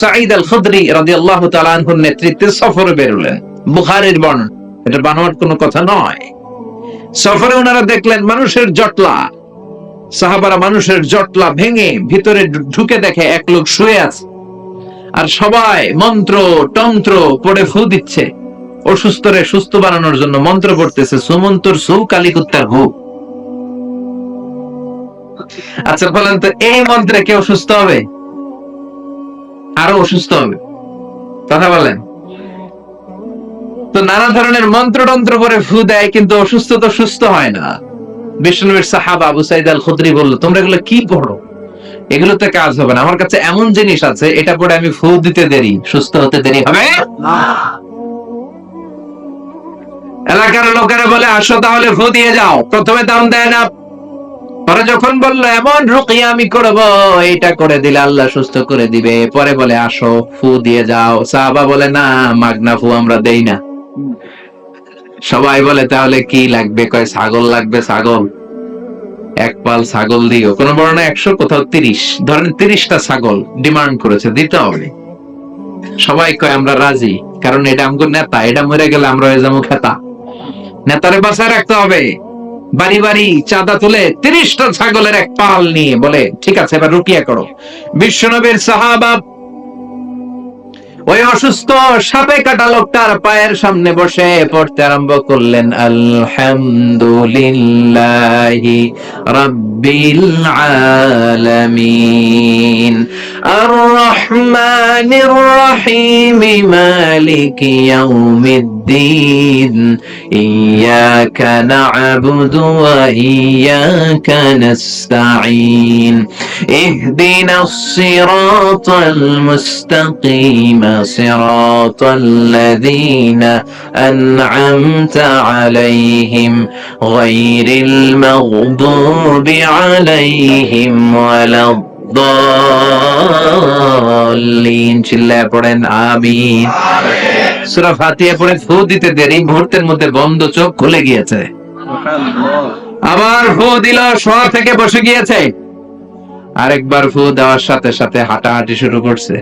সাঈদ আল খুদরি রাদিয়াল্লাহু তাআলা আনহুর নেতৃত্বে সফরে বেরোলেন। বুখারীর বর্ণনা, এটা বানোয়াট কোনো কথা নয়। সফরে ওনারা দেখলেন মানুষের জটলা, সাহাবারা মানুষের জটলা ভেঙে ভিতরে ঢুকে দেখে এক লোক শুয়ে আছে, আর সবাই মন্ত্র তন্ত্র পড়ে ফু দিচ্ছে। অসুস্থরে সুস্থ বানানোর জন্য মন্ত্র পড়তেছে, সুমন্তর সু কালিকুত্তার হু। আচ্ছা বলেন তো, এই মন্ত্রে কেউ সুস্থ হবে? আরো অসুস্থ হবে? কথা বলেন। তো নানা ধরনের মন্ত্রতন্ত্র করে ফু দেয়, কিন্তু অসুস্থ তো সুস্থ হয় না। বিশ্বনবীর সাহাবা আবু সাঈদ আল খুদরি বলল, তোমরা এগুলো কি পড়ো? এগুলোতে কাজ হবে না। আমার কাছে এমন জিনিস আছে, এটা পড়ে আমি ফু দিতে দেরি, সুস্থ হতে দেরি হবে না। এলাকার লোকেরা বলে, আসো তাহলে ফু দিয়ে যাও। প্রথমে দাম দেয় না, পরে যখন বললো এমন রুকিয়া আমি করব, এটা করে দিলে আল্লাহ সুস্থ করে দিবে, পরে বলে আসো ফু দিয়ে যাও। সাহাবা বলে, না, মাগনা ফু আমরা দেই না। সবাই বলে, তাহলে কি লাগবে? কয় ছাগল লাগবে, ছাগল। এক পাল ছাগল দিও। কোন বর্ণনা 100, কোথাও 30, ধরেন 30টা ছাগল ডিমান্ড করেছে, দিতে হবে। সবাই কয় আমরা রাজি, কারণ এটা আমগো নেতা, এটা মরে গেলে আমরা হয়ে যাবো খেতা। নেতারে বাঁচায় রাখতে হবে। বাড়ি বাড়ি চাঁদা তুলে 30টা ছাগলের এক পাল নিয়ে বলে, ঠিক আছে এবার রুকিয়া করো। বিশ্বনবীর সাহাবা ওই অসুস্থ সাপে কাটা লোকটার পায়ের সামনে বসে পড়তে আরম্ভ করলেন, আলহামদুলিল্লাহি রাব্বিল আলামিন আর রহমানির রহিম মালিকি ইয়াউমিদ্দিন ইয়াকা না'বুদু ওয়া ইয়াকা নাস্তাঈন ইহদিনাস সিরাতাল মুস্তাকিম صراط الذين أنعمت عليهم غير المغضوب عليهم ولا الضالين চিল্লায়ে পড়েন আমিন। সূরা ফাতিহা পড়ে ফু দিতে দেরি, মুহূর্তের মধ্যে বন্ধ চোখ খুলে গিয়েছে। আবার ফু দিল, শোয়া থেকে বসে গিয়েছে। আরেকবার ফু দেওয়ার সাথে সাথে হাঁটাহাঁটি শুরু করছে।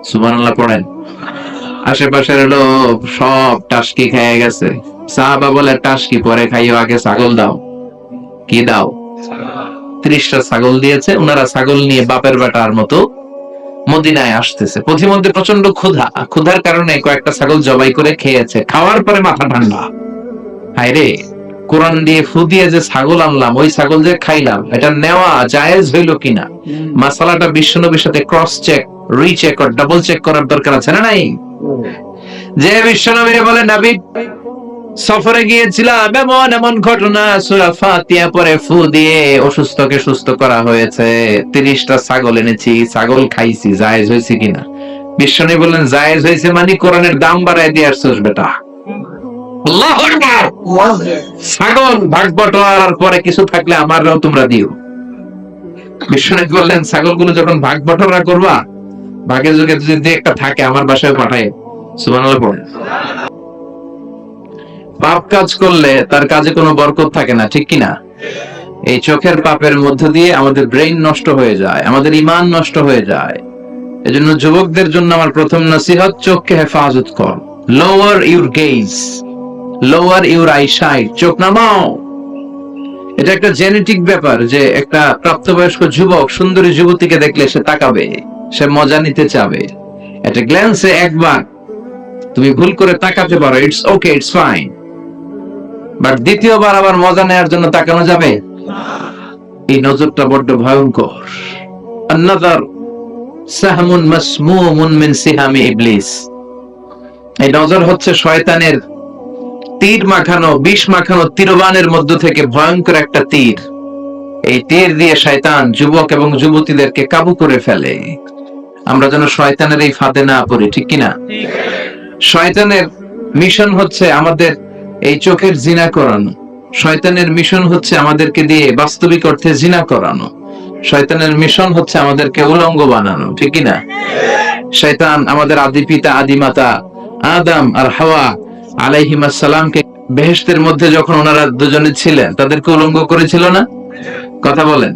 সুবহানাল্লাহ পড়েন। আশেপাশের লোক সব টাসকি খেয়ে গেছে। সাহাবা বলে, টাসকি পরে খাইও, আগে ছাগল দাও। কি দাও? 30টা ছাগল দিয়েছে। ওনারা ছাগল নিয়ে বাপের বেটার মতো মদিনায় আসতেছে। পথিমধ্যে প্রচন্ড ক্ষুধার কারণে কয়েকটা ছাগল জবাই করে খেয়েছে। খাওয়ার পরে মাথা ঠান্ডা, হায় রে, কোরআন দিয়ে ফু দিয়ে যে ছাগল আনলাম, ওই ছাগল যে খাইলাম, এটা নেওয়া জায়েজ হইল কিনা, মাসালাটা বিশ্বনবীর সাথে ক্রস চেক, রিচেক আর ডাবল চেক করার দরকার আছে না নাই? যে বিশ্বনবীরে বলে, নবী সফরে গিয়েছিলাম, এমন এমন ঘটনা, সূরা ফাতিহা পড়ে ফু দিয়ে অসুস্থকে সুস্থ করা হয়েছে, 30টা ছাগল এনেছি, ছাগল খাইছি, জায়েজ হয়েছে কিনা? বিশ্বনবী বললেন, জায়েজ হয়েছে মানে কোরআনের দাম বাড়ায় দিয়ে আসছিস বেটা। আল্লাহু আকবার। ছাগল ভাগ বটোয়ারার পরে কিছু থাকলে আমারও তোমরা দিও। বিশ্বনবী বললেন, ছাগলগুলো যখন ভাগ বটোয়ারা করবা, ভাগের যুগে যদি একটা থাকে আমার বাসায় পাঠায়। সুবহানাল্লাহ পড়েন। পাপ কাজ করলে তার কাজে কোনো বরকত থাকে না, ঠিক কিনা? এই চোখের পাপের মধ্য দিয়ে আমাদের ব্রেইন নষ্ট হয়ে যায়, আমাদের ঈমান নষ্ট হয়ে যায়। এজন্য যুবকদের জন্য আমার প্রথম নসিহত, চোখকে হেফাজত কর। Lower your gauge, lower your eyesight, চোখ নামাও। এটা একটা জেনেটিক ব্যাপার যে একটা প্রাপ্তবয়স্ক যুবক সুন্দরী যুবতীকে দেখলে সে তাকাবে, সে মজা নিতে চাবে। একটা গ্ল্যান্সে একবার তুমি ভুল করে তাকাতে পারো, it's okay, it's fine, but দ্বিতীয়বার আবার মজা নেওয়ার জন্য তাকানো যাবে? এই নজরটা বড্ড ভয়ঙ্কর। আন-নাযার সাহমুন মাসমুমুন মিন সিহামি ইবলিস। এই নজর হচ্ছে শয়তানের তীর মাখানো, বিষ মাখানো তীরবানের মধ্য থেকে ভয়ঙ্কর একটা তীর। এই তীর দিয়ে শয়তান যুবক এবং যুবতীদেরকে কাবু করে ফেলে। আমরা যেন শয়তানের এই ফাঁদে না পড়ি, ঠিক কিনা? শয়তানের মিশন হচ্ছে আমাদের এই চোখের জিনা করানো। শয়তানের মিশন হচ্ছে আমাদেরকে দিয়ে বাস্তবিক অর্থে জিনা করানো। শয়তানের মিশন হচ্ছে আমাদেরকে উলঙ্গ বানানো, ঠিক কিনা? শয়তান আমাদের আদি পিতা, আদি মাতা আদম আর হাওয়া আলাইহিমাস সালামকে বেহেশতের মধ্যে যখন ওনারা দুজনে ছিলেন, তাদেরকে উলঙ্গ করেছিল না? কথা বলেন।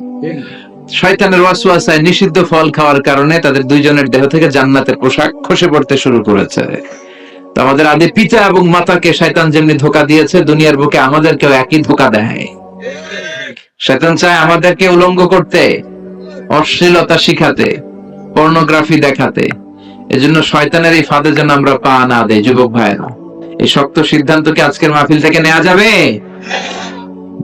শয়তানের ওয়াসওয়াসায় নিষিদ্ধ ফল খাওয়ার কারণে তাদের দুইজনের দেহ থেকে জান্নাতের পোশাক খসে পড়তে শুরু করেছে। তো আমাদের আদি পিতা এবং মাতাকে শয়তান যেমনি ধোঁকা দিয়েছে, দুনিয়ার বুকে আমাদেরকেও একই ধোঁকা দেয়। শয়তান চায় আমাদেরকে উলঙ্গ করতে, অশ্লীলতা শিখাতে, পর্নোগ্রাফি দেখাতে। এজন্য শয়তানের এই ফাঁদে যেন আমরা পা না দেই। যুবক ভাইরা, এই শক্ত সিদ্ধান্ত কি আজকের মাহফিল থেকে নেওয়া যাবে?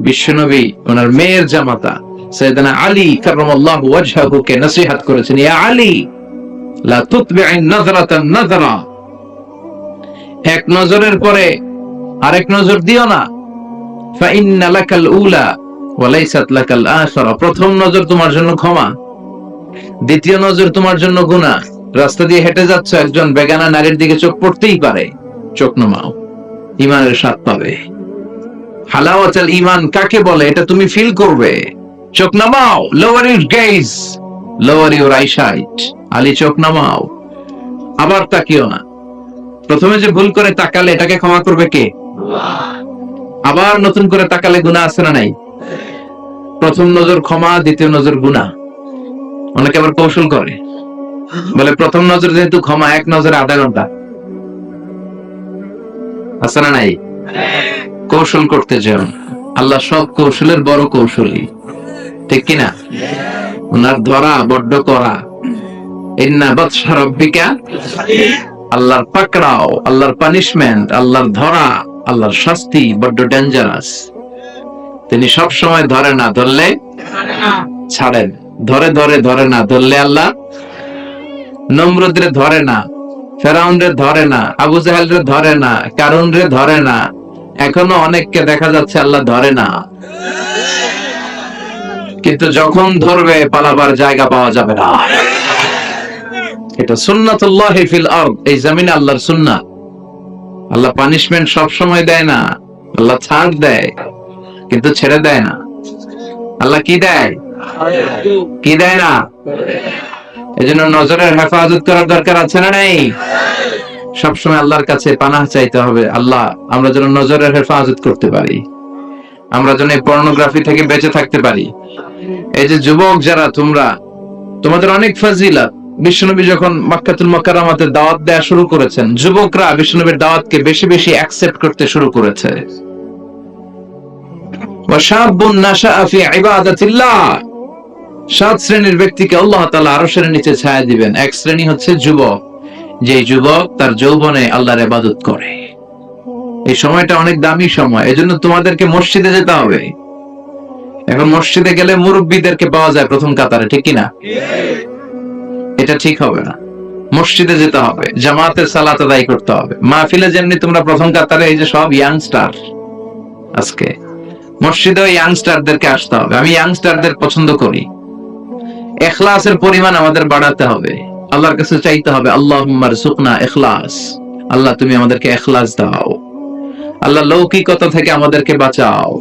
বিশ্বনবী ওনার মেয়ের জামাতা সাইয়েদনা আলী কাররামাল্লাহু ওয়াজহাহু কে নসিহত করেছেন, ইয়া আলী লা তুতবি'ন নাযরাতান নাযরা, এক নজরের পরে আরেক নজর দিও না। ফা ইন্না লাকাল উলা ওয়া লাইসাত লাকাল আখিরা, প্রথম নজর তোমার জন্য ক্ষমা, দ্বিতীয় নজর তোমার জন্য গুনাহ। রাস্তা দিয়ে হেঁটে যাচ্ছ, একজন বেগানা নারীর দিকে চোখ পড়তেই পারে, চোখ নামাও, ঈমানের স্বাদ পাবে। হালাওয়াতুল ঈমান কাকে বলে এটা তুমি ফিল করবে। চোখ নামাও, lower your gauge, lower your eyesight. Ali চোখ নামাও, আবার তাকিও না। প্রথমে যে ভুল করে তাকালে এটাকে ক্ষমা করবে কে? আবার নতুন করে তাকালে গুনাহ আছে না নাই? প্রথম নজর ক্ষমা, দ্বিতীয় নজর গুনাহ। অনেকে আবার কৌশল করে, বলে প্রথম নজর যেহেতু ক্ষমা, এক নজরে আধা ঘন্টা। আছে না নাই? কৌশল করতে যাও, আল্লাহ সব কৌশলের বড় কৌশলী, ঠিক কিনা? ওনার ধরা বড্ড করা। ইন্না বাতশা রাব্বিকা, আল্লাহর পাকড়াও, আল্লাহর পানিশমেন্ট, আল্লাহর ধরা, আল্লাহর শাস্তি বড্ড ডেঞ্জারাস। তিনি সব সময় ধরে না, ধরলে ছাড়েন। ধরে ধরে ধরে না, ধরলে আল্লাহ। নমরুদরে ধরে না, ফেরাউনরে ধরে না, আবু জাহেলরে ধরে না, কারুনরে ধরে না। এখনো অনেককে দেখা যাচ্ছে আল্লাহ ধরে না, কিন্তু যখন ধরবে পালাবার জায়গা পাওয়া যাবে না। এটা সুন্নাতুল্লাহি ফিল আরদ, এই জমিনে আল্লাহর সুন্নাত। আল্লাহ পানিশমেন্ট সব সময় দেয় না, আল্লাহ ছাড় দেয় কিন্তু ছেড়ে দেয় না। আল্লাহ কি দেয়? কি দেয় না? এজন্য নজরের হেফাজত করার দরকার আছে না নাই? সবসময় আল্লাহর কাছে পানাহ চাইতে হবে, আল্লাহ আমরা যেন নজরের হেফাজত করতে পারি, আমরা যেন পর্নোগ্রাফি থেকে বেঁচে থাকতে পারি। এই যে যুবক যারা তোমরা, তোমাদের অনেক ফাজিলাত। বিশ্বনবী যখন মক্কাতুল মুকাররমাতে দাওয়াত দেয়া শুরু করেছেন, যুবকরা বিশ্বনবীর দাওয়াতকে বেশি বেশি অ্যাকসেপ্ট করতে শুরু করেছে। ওয়া শাবুন নাশাআ ফি ইবাদাতিল্লাহ, 7 শ্রেণীর ব্যক্তিকে আল্লাহ তাআলা আরশের নিচে ছায়া দিবেন। এক শ্রেণী হচ্ছে যুবক, যে যুবক তার যৌবনে আল্লাহর ইবাদত করে। এই সময়টা অনেক দামি সময়, এজন্য তোমাদেরকে মসজিদে যেতে হবে। এখন মসজিদে গেলে মুরব্বীদেরকে পাওয়া যায় প্রথম কাতারে, ঠিক কিনা? এটা ঠিক হবে না। মসজিদে যেতে হবে, জামাতের সালাত আদায় করতে হবে। মাহফিলে যেমনি তোমরা প্রথম কাতারে, এই যে সব ইয়াংস্টার, আজকে মসজিদে ইয়াংস্টারদেরকে আসতে হবে। আমি ইয়াংস্টারদের পছন্দ করি। ইখলাসের পরিমাণ আমাদের বাড়াতে হবে, আল্লাহর কাছে চাইতে হবে, আল্লাহুম্মা রযুকনা ইখলাস, আল্লাহ তুমি আমাদেরকে ইখলাস দাও, আল্লাহ লৌকিকতা থেকে আমাদেরকে বাঁচাও।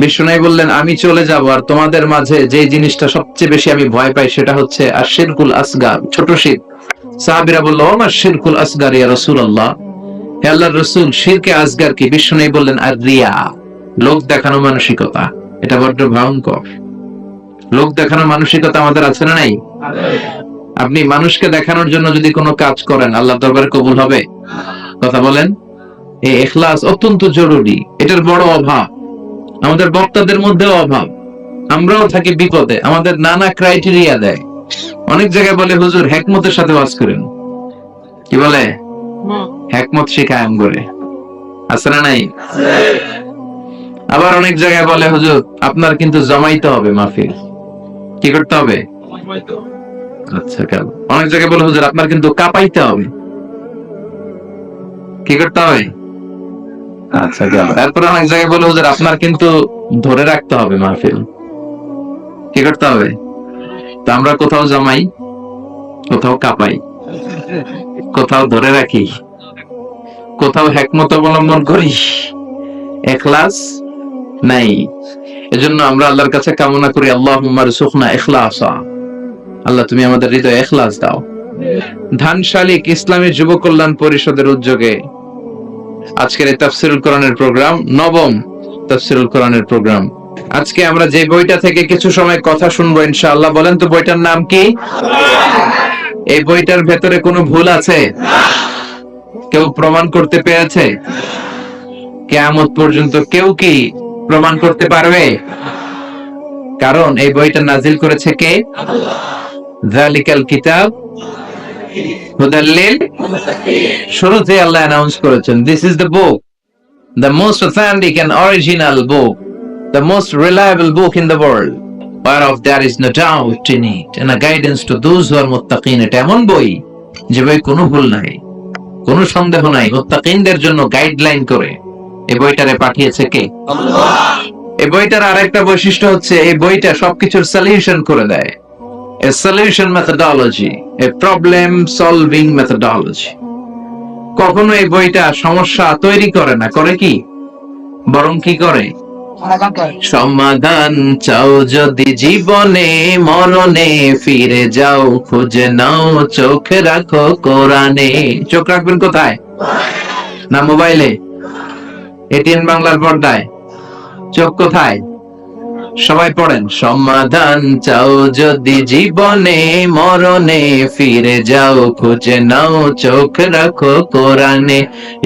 বিষ্ণু বললেন, আমি চলে যাব আর তোমাদের মাঝে যে জিনিসটা সবচেয়ে বেশি আমি ভয় পাই সেটা হচ্ছে আশিরকুল আসগার, ছোট শিরক। সাহাবীরা বলল, ওমা শিরকুল আসগার ইয়া রাসূলুল্লাহ, হে আল্লাহর রাসূল শিরকে আসগার কি? বিষ্ণু বললেন, আর রিয়া, লোক দেখানো মানসিকতা। এটা বড্ড ভয়ঙ্কর। লোক দেখানো মানসিকতা আমাদের আছে না নাই? আপনি মানুষকে দেখানোর জন্য যদি কোনো কাজ করেন, আল্লাহর দরবারে কবুল হবে? কথা বলেন। এই ইখলাস অত্যন্ত জরুরি, এটার বড় অভাব আমাদের বক্তাদের মধ্যেও অভাব। আমরাও থাকি বিপদে, আমাদের নানা ক্রাইটেরিয়া দেয়। অনেক জায়গায় বলে, হুজুর হিকমতের সাথে ওয়াজ করেন। কি বলে? হিকমত শিখায় আম করে, আছে না নাই? আবার অনেক জায়গায় বলে, হুজুর আপনার কিন্তু জমাইতে হবে মাহফিল। কি করতে হবে? আচ্ছা, কেন? অনেক জায়গায় বলে, হুজুর আপনার কিন্তু কাঁপাইতে হবে। কি করতে হবে? আচ্ছা, কেন? তারপরে অনেক জায়গায় বলে, হুজুর আপনার কিন্তু ধরে রাখতে হবে মাহফিল। কি করতে হবে? তো আমরা কোথাও জমাই, কোথাও কাঁপাই, কোথাও ধরে রাখি, কোথাও হিকমত অবলম্বন করি, ইখলাস নাই। এজন্য আমরা আল্লাহর কাছে কামনা করি, আল্লাহুম্মা রযুকনা ইখলাসা, আল্লাহ তুমি আমাদের হৃদয়ে ইখলাস দাও। ধানশালিক ইসলামী যুব কল্যাণ পরিষদের উদ্যোগে আজকের এই তাফসীরুল কোরআনের প্রোগ্রাম, নবম তাফসীরুল কোরআনের প্রোগ্রাম আজকে আমরা যে বইটা থেকে কিছু সময় কথা শুনবো ইনশাআল্লাহ, বলেন তো বইটার নাম কি? এই বইটার ভেতরে কোনো ভুল আছে? কেউ প্রমাণ করতে পেরেছে? কিয়ামত পর্যন্ত কেউ কি প্রমাণ করতে পারবে? কারণ এই বইটা নাজিল করেছে কে? যালিকাল কিতাব হুদাল লিল, শুরুতে আল্লাহ অ্যানাউন্স করেছেন, this is the book, the most authentic and original book, the most reliable book in the world, whereof there is no doubt in it, and a guidance to those who are muttaqin. এটা এমন বই যে বই কোনো ভুল নাই, কোনো সন্দেহ নাই, মুত্তাকিনদের জন্য গাইডলাইন করে এই বইটারে পাঠিয়েছে কে? আল্লাহ। এই বইটার আরেকটা বৈশিষ্ট্য হচ্ছে এই বইটা সবকিছুর সলিউশন করে দেয়, a solution methodology, a problem solving methodology. কখনো এই বইটা সমস্যা তৈরি করে না, করে কি? বরং কি করে? সমাধান চাও যদি জীবনে মরণে, ফিরে যাও খুঁজে নাও চোখ রাখো কোরআনে। চোখ রাখবেন কোথায়? না মোবাইলে, এটিএন বাংলার পর্দায়? চোখ কোথায়? সবাই পড়েন, সমাধান চাও যদি জীবনে মরণে, ফিরে যাও খুঁজে নাও চোখ রাখো কোরআনে।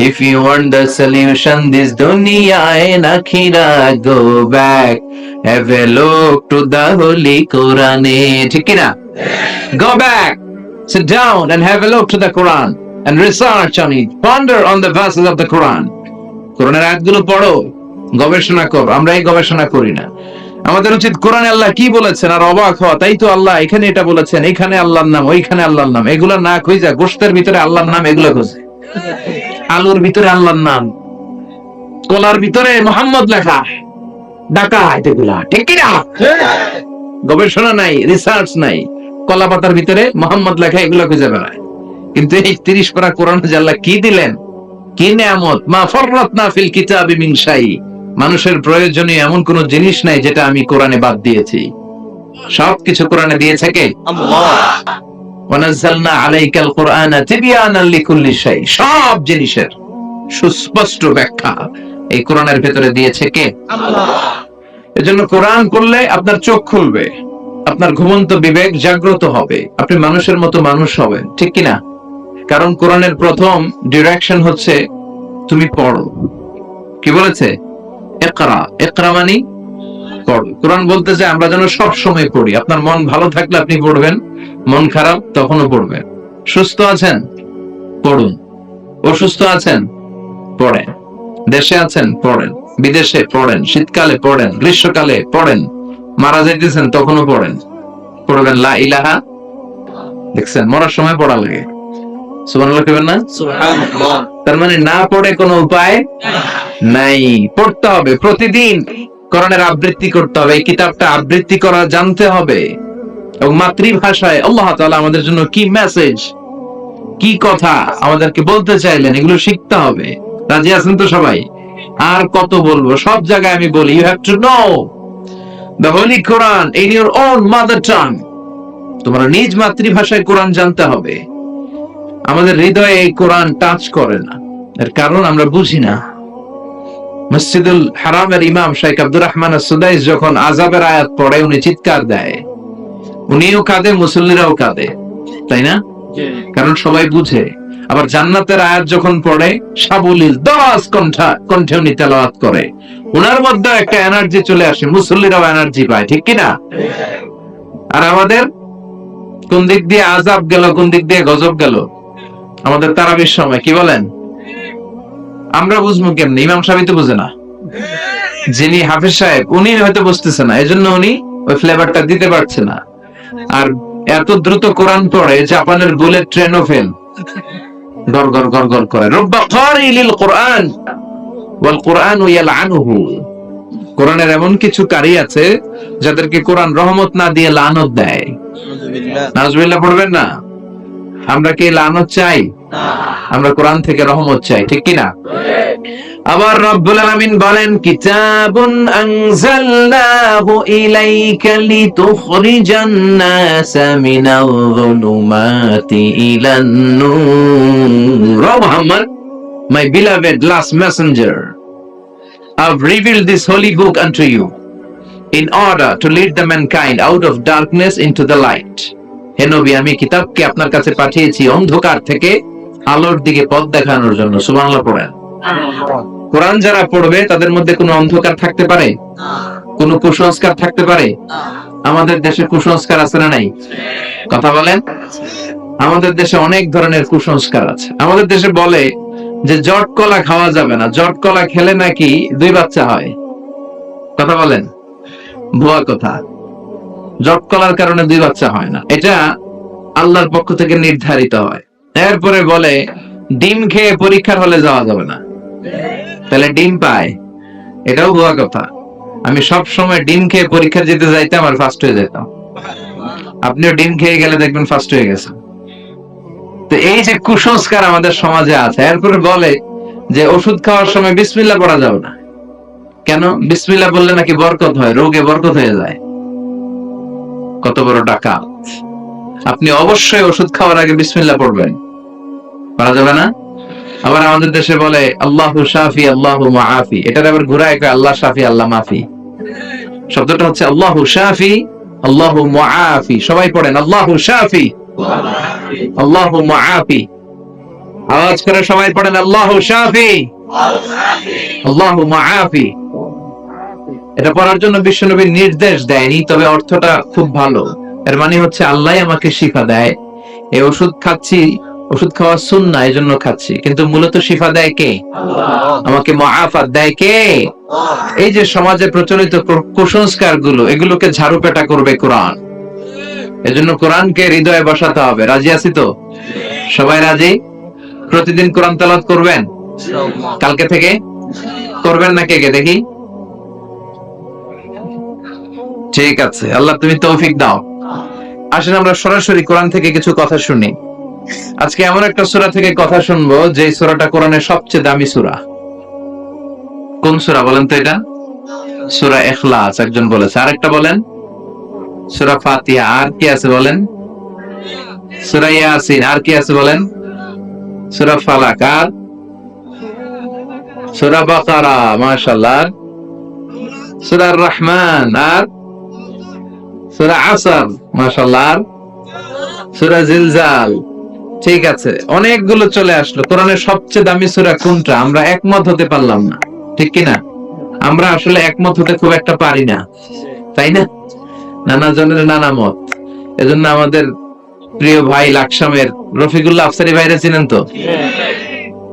If you want the solution this dunya and akhirah, go back, have a look to the holy Quran. ঠিক কি না? Go back, sit down and have a look to the Quran and research on it, ponder on the verses of the Quran. কোরআনের আয়াতগুলো পড়ো, গবেষণা করো। আমরা এই গবেষণা করি না। আমাদের উচিত কোরআনে আল্লাহ কি বলেছেন আর অবাক হওয়া, তাই তো আল্লাহ এখানে এটা বলেছেন, এখানে আল্লাহর নাম, ওইখানে আল্লাহর নাম। এগুলো না খুঁজে গোশতের ভিতরে আল্লাহর নাম এগুলো খুঁজে, আলুর ভিতরে আল্লাহর নাম, কলার ভিতরে মোহাম্মদ লেখা, ডাকাত এগুলা, ঠিক কি না? গবেষণা নাই, রিসার্চ নাই, কলা পাতার ভিতরে মোহাম্মদ লেখা, এগুলো খুঁজে বেড়ায়। কিন্তু এই 30 পারা কোরআন যে আল্লাহ কি দিলেন, কি নিয়ামত, মা ফররাতনা ফিল কিতাবি মিন শাই, মানুষের প্রয়োজনীয় এমন কোন জিনিস নাই যেটা আমি কোরআনে বাদ দিয়েছি। সবকিছু কোরআনে দিয়েছে কে? আল্লাহ। ওয়ানাজ্জালনা আলাইকাল কুরআনা তিবয়ানান লিকুল্লি শাই, সব জিনিসের সুস্পষ্ট ব্যাখ্যা এই কোরআনের ভেতরে দিয়েছে কে? আল্লাহ। এজন্য কোরআন পড়লে আপনার চোখ খুলবে, আপনার ঘুমন্ত বিবেক জাগ্রত হবে, আপনি মানুষের মতো মানুষ হবেন, ঠিক কি না? কারণ কোরআনের প্রথম ডিরেকশন হচ্ছে তুমি পড়ো। কি বলেছে? ইকরা, ইকরা মানে পড়ো। কোরআন বলতেছে আমরা যেন সব সময় পড়ি। আপনার মন ভালো থাকলে আপনি পড়বেন, মন খারাপ তখনও পড়বেন। সুস্থ আছেন পড়ুন, অসুস্থ আছেন পড়েন, দেশে আছেন পড়েন, বিদেশে পড়েন, শীতকালে পড়েন, গ্রীষ্মকালে পড়েন, মারা যাইতেছেন তখনও পড়েন, পড়বেন লা ইলাহা। দেখছেন মরার সময় পড়া লাগে, সুবহানাল্লাহ কইবেন না? সুবহানাল্লাহ। তার মানে না পড়ে কোনো উপায় নাই, পড়তে হবে প্রতিদিন, কোরআনের আবৃত্তি করতে হবে, এই কিতাবটা আবৃত্তি করা জানতে হবে, এবং মাতৃভাষায় আল্লাহ তাআলা আমাদের জন্য কি মেসেজ, কি কথা আমাদেরকে বলতে চাইলেন এগুলো শিখতে হবে। রাজি আছেন তো সবাই? আর কত বলবো, সব জায়গায় আমি বলি, you have to know the holy Quran in your own mother tongue. তোমার নিজ মাতৃভাষায় কোরআন জানতে হবে। আমাদের হৃদয়ে এই কোরআন টাচ করে না, এর কারণ আমরা বুঝি না। মসজিদুল হারামের ইমাম শাইখ আব্দুর রহমান আস-সুদাইস যখন আযাবের আয়াত পড়ে উনি চিৎকার দেয়, উনিও কাঁদে, মুসল্লিরাও কাঁদে, তাই না? কারণ সবাই বুঝে। আবার জান্নাতের আয়াত যখন পড়ে সাবলীল দাস কণ্ঠে উনি তেলাওয়াত করে, উনার মধ্যে একটা এনার্জি চলে আসে, মুসল্লিরাও এনার্জি পায়, ঠিক কি না? আর আমাদের কোন দিক দিয়ে আযাব গেল, কোন দিক দিয়ে গজব গেল আমাদের তারাবির সময়, কি বলেন? আমরা বুঝবো কেমনে? ইমাম সাহেব তো বুঝে না, যিনি হাফেজ সাহেব উনি হয়তো বুঝতেছে না, এজন্য উনি ওই ফ্লেভারটা দিতে পারছে না। আর এত দ্রুত কোরআন পড়ে জাপানের বুলেট ট্রেনও ফেল, গর গর গর গর করে। রব্বা কারিলিল কোরআন ওয়াল কুরআনু ইয়ালআনুহু, কোরআনের এমন কিছু কারি আছে যাদেরকে কোরআন রহমত না দিয়ে লানত দেয়। নাউজুবিল্লাহ পড়বেন না? আমরা কি লানত চাই? আমরা কোরআন থেকে রহমত চাই, ঠিক কি না? আবার রব্বুল আলামিন বলেন, কিতাবুন আনজালনাহু ইলাইকা লিতুখরিজান নাসা মিনাল যুলুমাতি ইলান নূর। ও Muhammad, my beloved last messenger, I've revealed this holy book unto you in order to lead the mankind out of darkness into the light. হে নবী, আমি কিতাবকে আপনার কাছে পাঠিয়েছি অন্ধকার থেকে আলোর দিকে পথ দেখানোর জন্য। সুবহানাল্লাহ পড়েন। কোরআন যারা পড়বে তাদের মধ্যে কোনো অন্ধকার থাকতে পারে? কোনো কুসংস্কার থাকতে পারে? আমাদের দেশে কুসংস্কার আছে না নাই? কথা বলেন। আমাদের দেশে অনেক ধরনের কুসংস্কার আছে। আমাদের দেশে বলে যে জট কলা খাওয়া যাবে না, জট কলা খেলে নাকি 2 বাচ্চা হয়। কথা বলেন, ভুয়া কথা। জট কলার কারণে 2 বাচ্চা হয় না, এটা আল্লাহর পক্ষ থেকে নির্ধারিত হয়। এরপরে বলে ডিম খেয়ে পরীক্ষার হলে যাওয়া যাবে না, তাহলে ডিম পায়, এটাও ভুয়া কথা। আমি সব সময় ডিম খেয়ে পরীক্ষা যেতে যাইতাম আর ফার্স্ট হয়ে যেতাম। আপনিও ডিম খেয়ে গেলে দেখবেন ফার্স্ট হয়ে গেছেন। তো এই যে কুসংস্কার আমাদের সমাজে আছে। এরপরে বলে যে ওষুধ খাওয়ার সময় বিসমিল্লাহ পড়া যাবে না। কেন? বিসমিল্লাহ বললে নাকি বরকত হয়, রোগে বরকত হয়ে যায়। কত বড় ডাকাত! আপনি অবশ্যই ওষুধ খাওয়ার আগে বিসমিল্লাহ পড়বেন, পড়া যাবে না। আবার আমাদের দেশে বলে আল্লাহু শাফি আল্লাহু মুআফি, এটার আবার ঘুরায় কয় আল্লাহ শাফি আল্লাহ মাফি। শব্দটা হচ্ছে আল্লাহু শাফি আল্লাহু মুআফি। সবাই পড়েন আল্লাহু শাফি আল্লাহু মুআফি। আওয়াজ করে সবাই পড়েন আল্লাহু শাফি আল্লাহু মুআফি। এটা পড়ার জন্য বিশ্বনবী নির্দেশ দেয়নি, তবে অর্থটা খুব ভালো। এর মানে হচ্ছে আল্লাহ আমাকে শিফা দেয়, এই ওষুধ খাচ্ছি, ওষুধ খাওয়া সুন্নাহ এজন্য খাচ্ছি, কিন্তু মূলত শিফা দেয় কে? আমাকে মুআফাত দেয় কে? এই যে সমাজে প্রচলিত কুসংস্কার গুলো, এগুলোকে ঝাড়ুপেটা করবে কোরআন। এজন্য কোরআনকে হৃদয়ে বসাতে হবে। রাজি আছি তো? সবাই রাজি? প্রতিদিন কোরআন তেলাওয়াত করবেন? কালকে থেকে করবেন না? কে কে দেখি? ঠিক আছে, আল্লাহ তুমি তৌফিক দাও। আসেন আমরা সরাসরি কোরআন থেকে কিছু কথা শুনি। আজকে এমন একটা সূরা থেকে কথা শুনবো যে সূরাটা কোরআনের সবচেয়ে দামি সূরা। কোন সূরা বলেন তো? এটা সূরা ইখলাস একজন বলেছে, আরেকটা বলেন সূরা ফাতিহা, আর কি আছে বলেন? সূরা ইয়াসিন, আর কি আছে বলেন? সূরা ফালাক, আর সূরা বাকারা, মাশাআল্লাহ, সূরা আর রহমান, আর সূরা আসর, মাশাআল্লাহ, সূরা জিলজাল। ঠিক আছে, অনেকগুলো চলে আসলো। কোরআনের সবচেয়ে দামি সূরা কোনটা? আমরা একমত হতে পারলাম না, ঠিক কি না? আমরা আসলে একমত হতে খুব একটা পারি না, তাই না? নানা জনের নানা মত। এজন্য আমাদের প্রিয় ভাই লাকসামের রফিকুল্লাহ আফসারী ভাইরা চিনেন তো?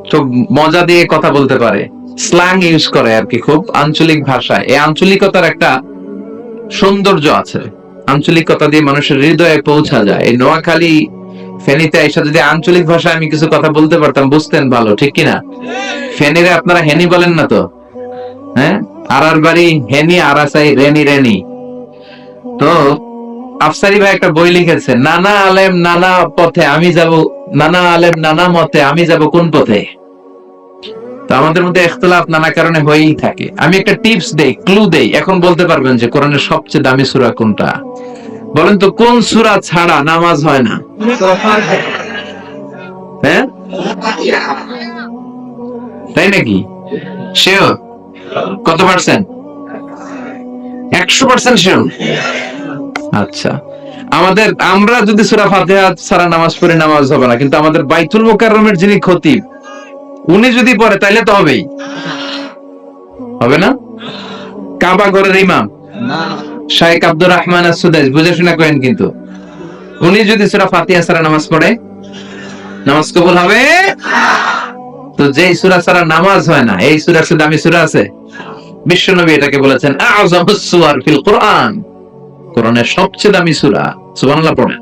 খুব মজা দিয়ে কথা বলতে পারে, স্ল্যাং ইউজ করে আর কি, খুব আঞ্চলিক ভাষায়। এই আঞ্চলিকতার একটা সৌন্দর্য আছে, আঞ্চলিকতা দিয়ে মানুষের হৃদয়ে পৌঁছা যায়। এই নোয়াখালী ফেনীতে এসে যদি আঞ্চলিক ভাষায় আমি কিছু কথা বলতে পারতাম, বুঝতেন ভালো, ঠিক কিনা? ফেনীরে আপনারা হেনি বলেন না তো? হ্যাঁ, আরার বাড়ি হেনি, আরাসাই রেনি রেনি। তো আফসারি ভাই একটা বই লিখেছে, নানা আলেম নানা পথে আমি যাব, নানা আলেম নানা মতে আমি যাব কোন পথে। তো আমাদের মধ্যে ইখতিলাফ নানা কারণে হয়েই থাকে। আমি একটা টিপস দেই, ক্লু দেই, এখন বলতে পারবেন যে কোরআনের সবচেয়ে দামি সূরা কোনটা। বলেন তো কোন সূরা ছাড়া নামাজ হয় না? হ্যাঁ, তাই নাকি? শিওর? কত পার্সেন্ট? 100% শিওর? আচ্ছা, আমরা যদি সূরা ফাতিহা ছাড়া নামাজ পড়ি, নামাজ হবে না। কিন্তু আমাদের বাইতুল মুকাররমের যিনি খতিব, উনি যদি পড়ে তাইলে তো হবেই, হবে না? কাবা ঘরের ইমাম শাইখ আব্দুর রহমান আস-সুদাইস, বুঝে শুনে করেন, কিন্তু উনি যদি সূরা ফাতিহা ছাড়া নামাজ পড়ে, নামাজ কবুল হবে? তো যেই সূরা ছাড়া নামাজ হয় না, এই সূরা শুধু দামি সূরা আছে। বিশ্বনবী এটাকে বলেছেন আযমাস সুওয়ার ফিল কোরআন, কোরআনের সবচেয়ে দামি সূরা। সুবহানাল্লাহ পড়েন।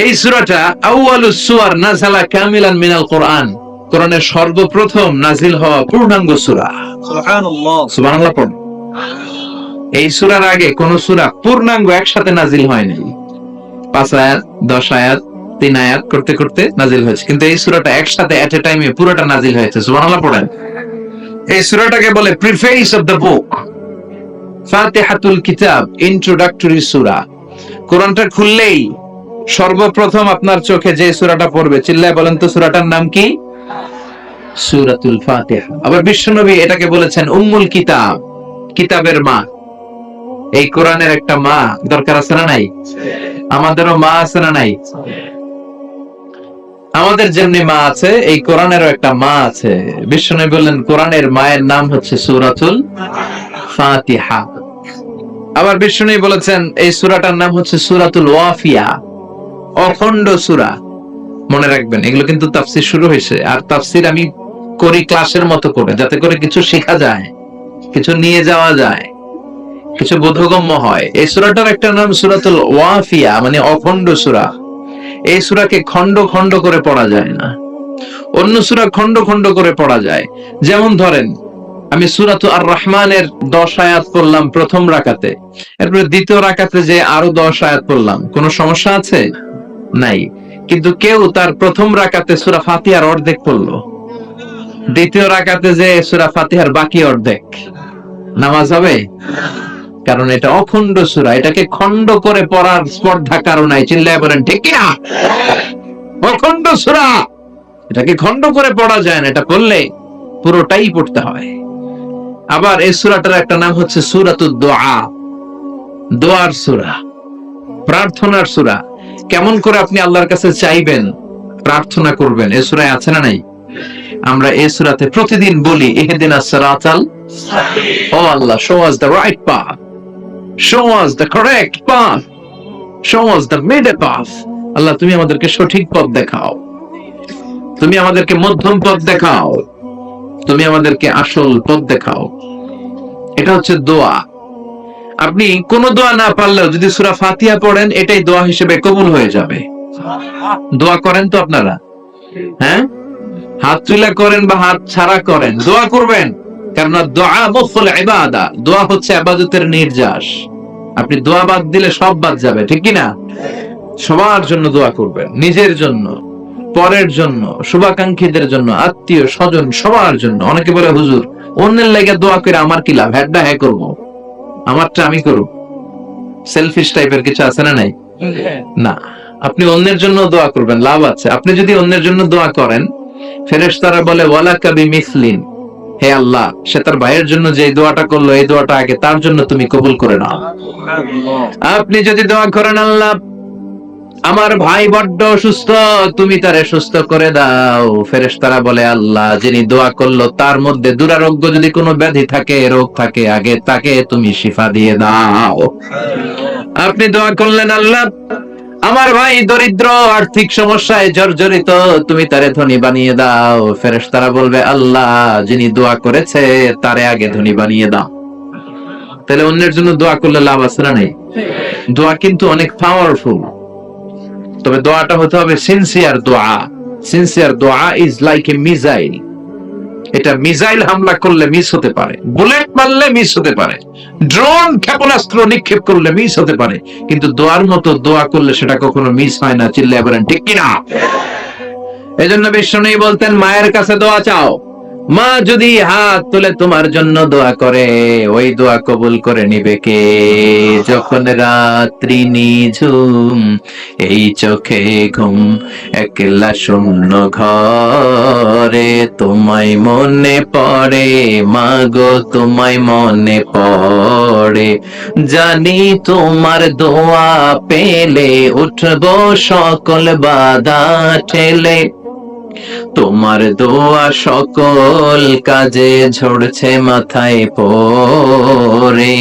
এই সূরাটা আউয়ালুস সুওয়ার নাযালা কামিলান মিনাল কোরআন, কোরআনের সর্বপ্রথম নাজিল হওয়া পূর্ণাঙ্গ সূরা। সুবহানাল্লাহ, সুবহানাল্লাহ পড়েন। এই সূরার আগে কোন সূরা পূর্ণাঙ্গ একসাথে নাজিল হয়নি। 5 আয়াত, 10 আয়াত, 3 আয়াত করতে করতে নাজিল হয়েছে, কিন্তু এই সূরাটা একসাথে এট এ টাইমে পুরোটা নাজিল হয়েছে। সুবহানাল্লাহ পড়েন। এই সূরাটাকে বলে প্রিফেস অফ দ্য বুক, ফাতিহাতুল কিতাব, ইন্ট্রোডাক্টরি সূরা। কোরআনটা খুললেই সর্বপ্রথম আপনার চোখে যে সূরাটা পড়বে, চিল্লায় বলেন তো সূরাটার নাম কি? সূরাতুল ফাতিহা। আবার বিশ্বনবী এটাকে বলেছেন উম্মুল কিতাব, কিতাবের মা। এই কোরআনের একটা মা দরকার আছে না নাই? আমাদেরও মা আছে না নাই? আমাদের যেমনি মা আছে, এই কোরআনেরও একটা মা আছে। বিশ্বনবী বললেন কোরআনের মায়ের নাম হচ্ছে সূরাতুল ফাতিহা। আবার বিশ্বনবী বলেছেন এই সূরাটার নাম হচ্ছে সূরাতুল ওয়াফিয়া, অখণ্ড সূরা। মনে রাখবেন, এগুলো কিন্তু তাফসীর শুরু হয়েছে, আর তাফসীর আমি করি ক্লাসের মতো করে, যাতে করে কিছু শেখা যায়, কিছু নিয়ে যাওয়া যায়, কিছু বোধগম্য হয়। এই সূরাটার একটা নাম সূরাতুল ওয়াফিয়া, মানে অখণ্ড সূরা। এই সূরাকে খণ্ড খণ্ড করে পড়া যায় না, অন্য সূরা খণ্ড খণ্ড করে পড়া যায়। যেমন ধরেন, আমি সূরাতু আর রহমানের 10 আয়াত পড়লাম প্রথম রাকাতে, এরপরে দ্বিতীয় রাকাতে যে আরো 10 আয়াত পড়লাম, কোনো সমস্যা আছে? নাই। কিন্তু কেউ তার প্রথম রাকাতে সূরা ফাতিহার অর্ধেক পড়লো, দ্বিতীয় রাকাতে যে সূরা ফাতিহার বাকি অর্ধেক, নামাজ হবে? কারণ এটা অখণ্ড সূরা, এটাকে খণ্ড করে পড়ার স্পর্ধা কারো নাই। চিল্লায় বলেন ঠিক কিনা? অখণ্ড সূরা, এটাকে খণ্ড করে পড়া যায় না, এটা পড়লে পুরোটাই পড়তে হয়। আবার এই সূরাটার একটা নাম হচ্ছে সূরাতুদ দুআ, দোয়ার সূরা, প্রার্থনার সূরা। কেমন করে আপনি আল্লাহর কাছে চাইবেন, প্রার্থনা করবেন, এই সূরায় আছে না নাই? আমরা এই সূরাতে প্রতিদিন বলি ইহদিনাস সিরাতাল মুস্তাকিম, ও আল্লাহ, show us the right path, show us the correct path, show us the middle path। আল্লাহ, তুমি আমাদেরকে সঠিক পথ দেখাও, তুমি আমাদেরকে মধ্যম পথ দেখাও, তুমি আমাদেরকে আসল পথ দেখাও। এটা হচ্ছে দোয়া। আপনি কোন দোয়া না পারলেও যদি সূরা ফাতিহা পড়েন, এটাই দোয়া হিসেবে কবুল হয়ে যাবে। দোয়া করেন তো আপনারা? হ্যাঁ, হাত তুলে করেন বা হাত ছাড়া করেন, দোয়া করবেন। কারণ দোয়া মুখুল ইবাদা, দোয়া হচ্ছে ইবাদতের নির্যাস। আপনি দোয়া বাদ দিলে সব বাদ যাবে, ঠিক কি না? সবার জন্য দোয়া করবেন, নিজের জন্য, পরের জন্য, শুভাকাঙ্ক্ষীদের জন্য, আত্মীয় স্বজন, সবার জন্য। অনেকে বলে হুজুর অন্যের লাগা দোয়া করে আমার কি লাভ, হ্যাডা হ্যাঁ করবো, আমারটা আমি করব। সেলফিশ টাইপের কিছু আছে না নাই? না, আপনি অন্যের জন্য দোয়া করবেন, লাভ আছে। আপনি যদি অন্যের জন্য দোয়া করেন, ফেরেশতারা বলে ওয়ালাকা বিমিসলিন, হে আল্লাহ, সে তার ভাইয়ের জন্য যে দোয়াটা করলো, এই দোয়াটা আগে তার জন্য তুমি কবুল করে নাও। আপনি যদি দোয়া করেন, আল্লাহ আমার ভাই বড্ড অসুস্থ, তুমি তারে সুস্থ করে দাও, ফেরেশতারা বলে আল্লাহ যিনি দোয়া করলো তার মধ্যে দুরারোগ্য যদি কোনো ব্যাধি থাকে, রোগ থাকে, আগে তাকে তুমি শিফা দিয়ে দাও। আপনি দোয়া করলেন, আল্লাহ আমার ভাই দরিদ্র, আর্থিক সমস্যায় জর্জরিত, তুমি তারে ধনী বানিয়ে দাও, ফেরেশতারা বলবে আল্লাহ যিনি দোয়া করেছে তারে আগে ধনী বানিয়ে দাও। তাহলে অন্যের জন্য দোয়া করলে লাভ আছে না নাই? দোয়া কিন্তু অনেক পাওয়ারফুল, তবে দোয়াটা হতে হবে সিনসিয়ার দোয়া। সিনসিয়ার দোয়া ইজ লাইক এ মিসাইল। এটা মিসাইল হামলা করলে মিস হতে পারে, বুলেট মারলে মিস হতে পারে, ড্রোন ক্ষেপণাস্ত্র নিক্ষেপ করলে মিস হতে পারে, কিন্তু দোয়ার মতো দোয়া করলে সেটা কখনো মিস হয় না। চিল্লায় বলেন ঠিক কিনা? এজন্য বিষ্ণু বলতেন মায়ের কাছে দোয়া চাও। মা যদি হাত তুলে তোমার জন্য দোয়া করে, ওই দোয়া কবুল করে নিবে কে? যখন রাত্রি নিঝুম, এই চোখে ঘুম, একলা শূন্য ঘরে, তোমায় মনে পড়ে মাগো, তোমায় মনে পড়ে, জানি তোমার দোয়া পেলে উঠবো সকল বাধা ঠেলে, তোমার দোয়া সকল কাজে ঝরছে মাথায় পড়ে,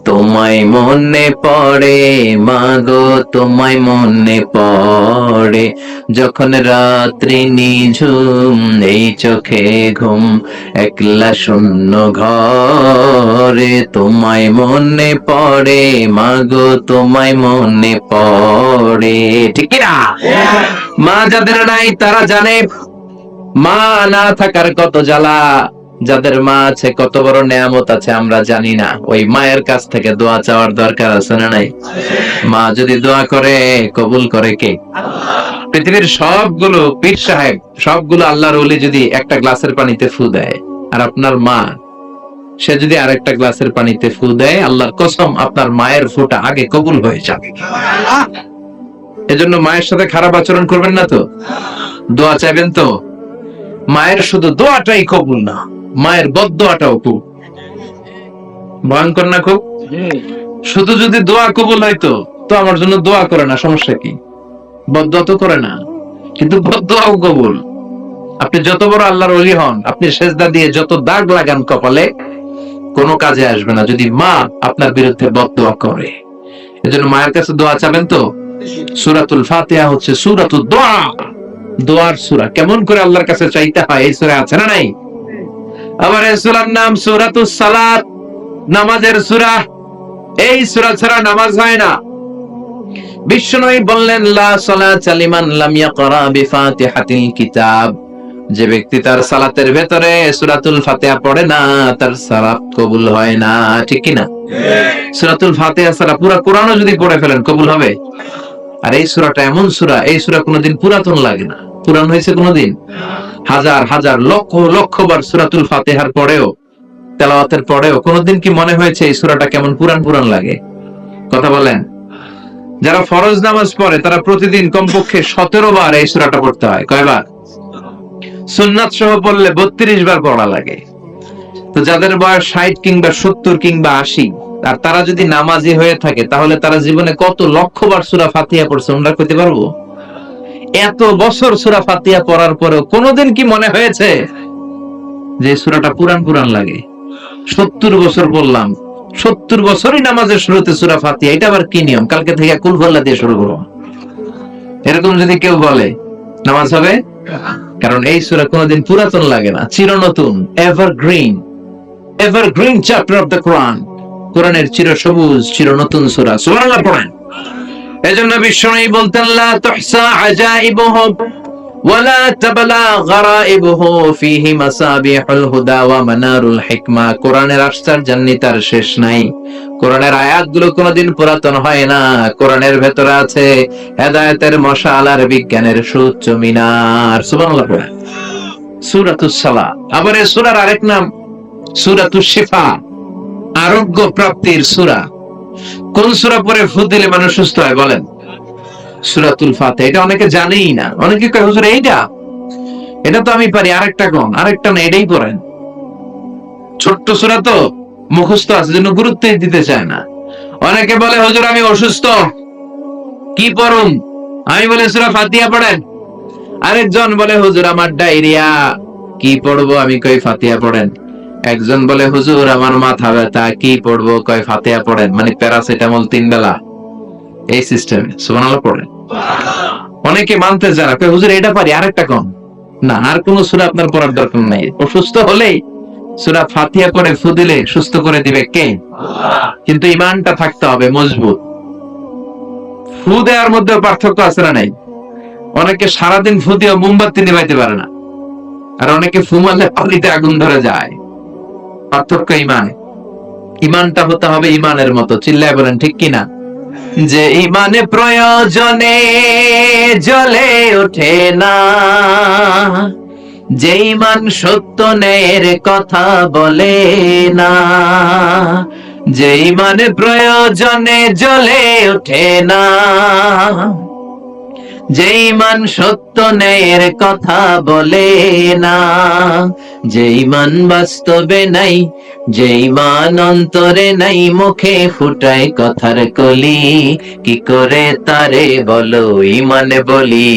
তোমায় মনে পড়ে মাগো, তোমায় মনে পড়ে, যখন রাত্রি নিঝুম, এই চোখে ঘুম, একলা শূন্য ঘরে, তোমায় মনে পড়ে মাগো, তোমায় মনে পড়ে। ঠিক না? মা যাদের নাই তারা জানে মা না থাকার কত জ্বালা, যাদের মা আছে কত বড় নেয়ামত আছে আমরা জানি না। ওই মায়ের কাছ থেকে দোয়া চাওয়ার দরকার আছে না নাই? মা যদি দোয়া করে, কবুল করে কে? পৃথিবীর সবগুলো পীর সাহেব, সবগুলো আল্লাহর ওলি যদি একটা গ্লাসের পানিতে ফু দেয়, আর আপনার মা সে যদি আরেকটা গ্লাসের পানিতে ফু দেয়, আল্লাহর কসম আপনার মায়ের ফুটা আগে কবুল হয়ে যাবে। এজন্য মায়ের সাথে খারাপ আচরণ করবেন না তো, দোয়া চাইবেন তো। মায়ের শুধু দোয়াটাই কবুল না, মায়ের বদদোয়াটাও কবুল। ভয়ঙ্কর না খুব? শুধু যদি দোয়া কবুল হইতো তো আমার জন্য দোয়া করে না, সমস্যা কি? বদদোয়া তো করে না, কিন্তু বদদোয়াও কবুল। আপনি যত বড় আল্লাহর ওলি হন, আপনি সেজদা দিয়ে যত দাগ লাগান কপালে, কোনো কাজে আসবে না যদি মা আপনার বিরুদ্ধে বদদোয়া করে। এজন্য মায়ের কাছে দোয়া চাবেন তো। সূরাতুল ফাতিহা হচ্ছে সূরাতুদ দোয়া, দোয়ার সূরা। কেমন করে আল্লাহর কাছে চাইতে হয় এই সূরা আছে না নাই? আবার এই সূরার নাম সূরাতুস সালাত, নামাজের সূরা। এই সূরা ছাড়া নামাজ হয় না। বিশ্বনবী বললেন, লা সালাতা লিমান লাম ইয়াকরা বিফাতিহাতিল কিতাব। যে ব্যক্তি তার সালাতের ভেতরে সূরাতুল ফাতিহা পড়ে না, তার সালাত কবুল হয় না। ঠিক কি না? সূরাতুল ফাতিহা ছাড়া পুরো কোরআনও যদি পড়ে ফেলেন কবুল হবে? আর এই সূরাটা এমন সূরা, এই সূরা কোনোদিন পুরাতন লাগে না। পুরান হয়েছে কোনোদিন? হাজার হাজার লক্ষ লক্ষ বার সূরাতুল ফাতিহার পরেও, তেলাওয়াতের পরেও কোনোদিন কি মনে হয়েছে এই সূরাটা কেমন পুরান পুরান লাগে? কথা বলেন। যারা ফরজ নামাজ পড়ে তারা প্রতিদিন কমপক্ষে 17 বার এই সূরাটা পড়তে হয়। কয়বার? সুন্নাত সহ পড়লে 32 বার পড়া লাগে। তো যাদের বয়স 60 কিংবা 70 কিংবা 80, আর তারা যদি নামাজি হয়ে থাকে, তাহলে তারা জীবনে কত লক্ষ বার সূরা ফাতিহা পড়ছে আমরা কইতে পারবো? এত বছর সূরা ফাতিহা পড়ার পরেও কোনোদিন কি মনে হয়েছে যে সূরাটা পুরান পুরান লাগে? 70 বছর পড়লাম, 70 বছরই নামাজের শুরুতে সূরা ফাতিহা, এটা আবার কি নিয়ম? কালকে থেকে কুল ফল্লা দিয়ে শুরু করব, এরকম যদি কেউ বলে নামাজ হবে? কারণ এই সূরা কোনোদিন পুরাতন লাগে না, চিরনতুন, evergreen, evergreen chapter of the Quran. কোরআনের চিরসবুজ চিরনতুন সূরা। সুবহানাল্লাহ পড়েন। এজন্য বিশ্বনবী বলতেন, লা তুহসা আজাইবুহু ওয়ালা তাবলা গারাইবুহু ফীহি মাসাবিহুল হুদা ওয়া মানারুল হিকমা। কোরআনের আশ্চর্যান্বিতার শেষ নাই। কোরআনের আয়াতগুলো কোনোদিন পুরাতন হয় না। কোরআনের ভেতরে আছে হেদায়েতের মশাল আর বিজ্ঞানের সুউচ্চ মিনার। সুবহানাল্লাহ পড়েন। সূরাতুস সালাহ। আবার এই সূরার আরেক নাম সূরাতুশ শিফা, আরোগ্য প্রাপ্তির সূরা। কোন সূরা পড়ে ফু দিলে মানুষ সুস্থ হয় বলেন? সূরাতুল ফাতিহা। এটা অনেকে জানেই না। অনেকে কয়, হুজুর এইটা, এটা তো আমি পারি, আরেকটা কোন? আরেকটা না, এটাই পড়েন। ছোট্ট সূরা তো মুখস্থ আছে, জন্য গুরুত্বই দিতে চায় না। অনেকে বলে, হুজুর আমি অসুস্থ, কি পড়ুন? আমি বলে সূরা ফাতিহা পড়েন। আরেকজন বলে, হুজুর আমার ডায়রিয়া, কি পড়বো? আমি কই ফাতিহা পড়েন। একজন বলে, হুজুর আমার মাথা ব্যথা, কি পড়বো? কয় ফাতিহা পড়েন। মানে প্যারাসিটামল 3 বেলা, এই সিস্টেমে। সুবহানাল্লাহ পড়েন। অনেকে মানতে চায় না, কয় হুজুর এটা পারি, আরেকটা কোন? না, আর কোন সূরা আপনার পড়ার দরকার নাই। অসুস্থ হলেই সূরা ফাতিহা পড়ে ফু দিলে সুস্থ করে দিবে কে? আল্লাহ। কিন্তু ঈমানটা থাকতে হবে মজবুত। ফু দেওয়ার মধ্যে পার্থক্য আছে না নাই? অনেকে সারাদিন ফু দিয়ে মোমবাতি নিভাইতে পারে না, আর অনেকে ফু মারলে পানিতে আগুন ধরে যায়। পার্থক্য ঈমান। ঈমানটা হতে হবে ঈমানের মতো। চিল্লায় বলেন ঠিক কিনা? যে ঈমানে প্রয়োজনে জ্বলে ওঠে না, যে ঈমান সত্য ন্যায়ের কথা বলে না, যে ঈমানে প্রয়োজনে জ্বলে ওঠে না, যে ঈমান সত্য ন্যায়ের কথা বলে না, যে ঈমান বাস্তবে নাই, যে ঈমান অন্তরে নাই, মুখে ফুটায় কথার কলি, কি করে তারে বলো ঈমানে বলি,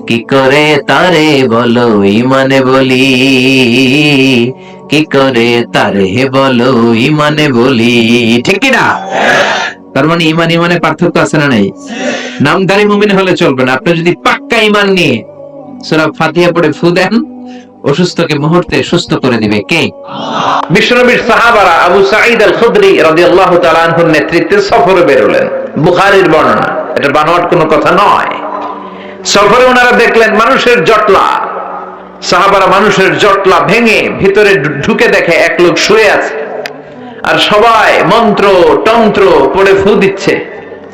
কি করে তারে বলো ঈমানে বলি, কি করে তারে বলো ঈমানে বলি। ঠিক কি না? তার মানে ঈমান ঈমানে পার্থক্য আছে না নাই? নামধারী মুমিন হলে চলবে না। আপনি যদি পাক্কা ঈমান নিয়ে সূরা ফাতিহা পড়ে ফু দেন, অসুস্থকে মুহূর্তে সুস্থ করে দিবে কে? আল্লাহ। বিশ্বনবীর সাহাবারা আবু সাঈদ আল খুদরি রাদিয়াল্লাহু তাআলা আনহুর নেতৃত্বে সফরে বের হলেন। বুখারীর বর্ণনা, এটা বানোয়াট কোনো কথা নয়। সফরে ওনারা দেখলেন মানুষের জটলা। সাহাবারা মানুষের জটলা ভেঙে ভিতরে ঢুকে দেখে এক লোক শুয়ে আছে, আর সবাই মন্ত্র তন্ত্র পড়ে ফু দিচ্ছে।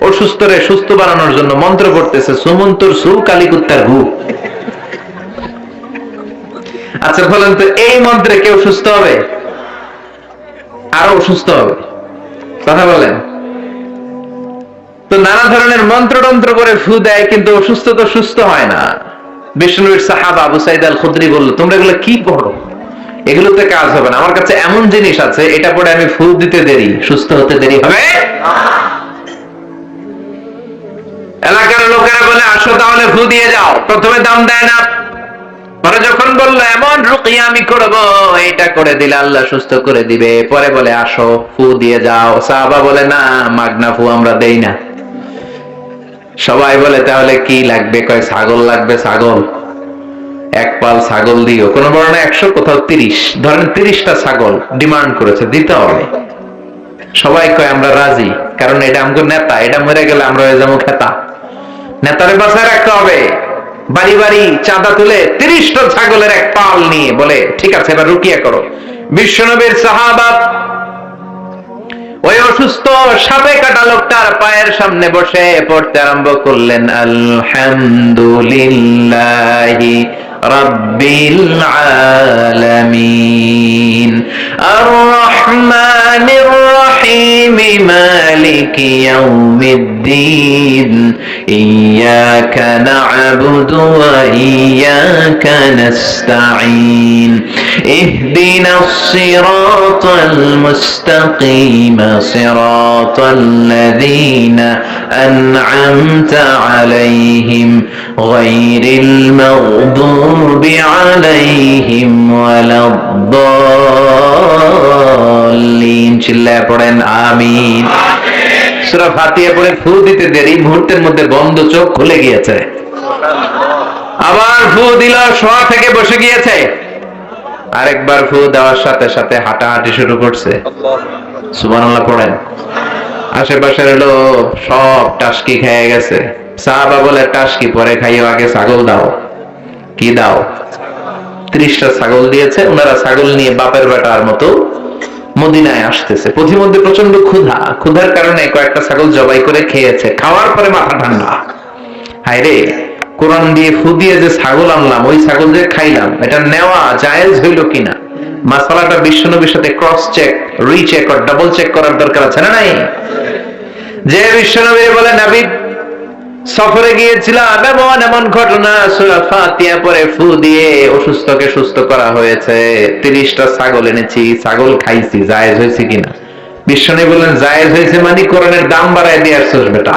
অসুস্থরে সুস্থ বানানোর জন্য মন্ত্র পড়তেছে, সুমন্তর সু কালিকুত্তার ঘু। আচ্ছা বলেন তো, এই মন্ত্রে কেউ সুস্থ হবে? আরো অসুস্থ হবে? কথা বলেন তো। নানা ধরনের মন্ত্রতন্ত্র করে ফু দেয়, কিন্তু অসুস্থ তো সুস্থ হয় না। বিষ্ণুর সাহাবা আবু সাঈদ আল খুদরি বলল, তোমরা এগুলো কি পড়ো? এগুলোতে কাজ হবে না। আমার কাছে এমন জিনিস আছে, এটা পরে আমি ফু দিতে দেরি, সুস্থ হতে দেরি হবে। এলাকার লোকেরা বলে আসো তাহলে ফু দিয়ে যাও, প্রথমে দাম দেয় না, পরে যখন বললো এমন রুকিয়া আমি করবো, এটা করে দিলে আল্লাহ সুস্থ করে দিবে, পরে বলে আসো ফু দিয়ে যাও। সাহাবা বলে না, মাগনা ফু আমরা দেই না। সবাই বলে তাহলে কি লাগবে? কয় ছাগল লাগবে, ছাগল, এক পাল ছাগল দিও। কোন বর্ণনা 100, কোথাও 30, ধরেন 30টা ছাগল ডিমান্ড করেছে, দিতে হবে। সবাই কয় আমরা রাজি, কারণ এটা আমাদের নেতা, এটা মরে গেলে আমরা হয়ে যাবো খেতা, নেতারে বাঁচায় রাখতে হবে। বাড়ি বাড়ি চাঁদা তুলে 30টা ছাগলের এক পাল নিয়ে বলে ঠিক আছে এবার রুকিয়া করো। বিশ্বনবীর সাহাবা ওই অসুস্থ সাপে কাটা লোকটার পায়ের সামনে বসে পড়তে আরম্ভ করলেন, আলহামদুলিল্লাহি রাব্বিল আলামিন আর রহমানির রহিম মালিকি ইয়াউমিদ্দিন ইয়াকা না'বুদু ওয়া ইয়াকা নাস্তাঈন ইহদিনাস সিরাতাল মুস্তাকিম সিরাতাল লাযীনা আন'আমতা আলাইহিম গায়রিল মাগদুবি আলাইহিম ওয়ালাদ-দাল্লিন। চিল্লায়ে পড়েন আমিন। সূরা ফাতিহা পড়ে ফু দিতে দেরি, মুহূর্তের মধ্যে বন্ধ চোখ খুলে গিয়েছে। আবার ফু দিল, শোয়া থেকে বসে গিয়েছে। আরেকবার ফু দেওয়ার সাথে সাথে হাঁটাহাঁটি শুরু করছে। সুবহানাল্লাহ পড়েন। আশেপাশের লোক সব টাসকি খেয়ে গেছে। সাহাবা বলে টাসকি পরে খাইও, আগে ছাগল দাও। কি দাও? 30টা ছাগল দিয়েছে। ওনারা ছাগল নিয়ে বাপের বেটার মতো মদিনায় আসতেছে। পথিমধ্যে প্রচন্ড ক্ষুধা, ক্ষুধার কারণে কয়েকটা ছাগল জবাই করে খেয়েছে। খাওয়ার পরে মাথা ঠান্ডা, হায় রে, কোরআন দিয়ে ফু দিয়ে যে ছাগল আনলাম, ওই ছাগল যে খাইলাম, এটা নেওয়া জায়েজ হইল কিনা, মাসালাটা বিশ্বনবীর সাথে ক্রস চেক, রিচেক আর ডাবল চেক করার দরকার আছে না নাই? যে বিশ্বনবী বলে নবী সফরে গিয়েছিলাম, এমন এমন ঘটনা, সূরা ফাতিহা পড়ে ফু দিয়ে অসুস্থকে সুস্থ করা হয়েছে, 30টা ছাগল এনেছি, ছাগল খাইছি, জায়েজ হয়েছে কিনা? বিশ্বনবী বলেন জায়েজ হয়েছে, মানে কোরআনের দাম বাড়ায় দিয়ে আসছিস বেটা।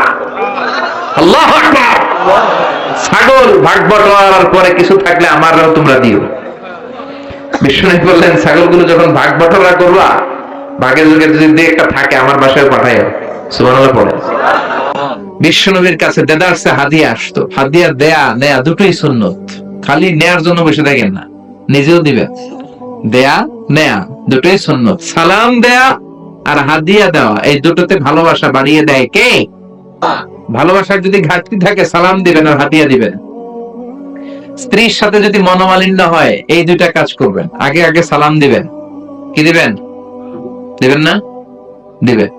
আল্লাহু আকবার। ছাগল ভাগ বটোয়ারার পরে কিছু থাকলে আমারও তোমরা দিও। বিশ্বনবী বললেন ছাগলগুলো যখন ভাগ বটোয়ারা করবা, ভাগের যুগে যদি একটা থাকে আমার বাসায় পাঠাইও। সুবহানাল্লাহ পড়ে। বিশ্বনবীর কাছে দেদারসে হাদিয়া আসতো। হাদিয়া দেয়া নেয়া দুটোই সুন্নত, খালি নেয়ার জন্য বসে থাকেন না, নিজেও দিবেন। দেয়া নেয়া দুটোই সুন্নত। সালাম দেয়া আর হাদিয়া দেওয়া, এই দুটোতে ভালোবাসা বাড়িয়ে দেয় কে? ভালোবাসার যদি ঘাটতি থাকে সালাম দিবেন আর হাদিয়া দিবেন। স্ত্রীর সাথে যদি মনোমালিন্য হয়, এই দুইটা কাজ করবেন। আগে আগে সালাম দিবেন। কি দিবেন? দিবেন না? দিবেন।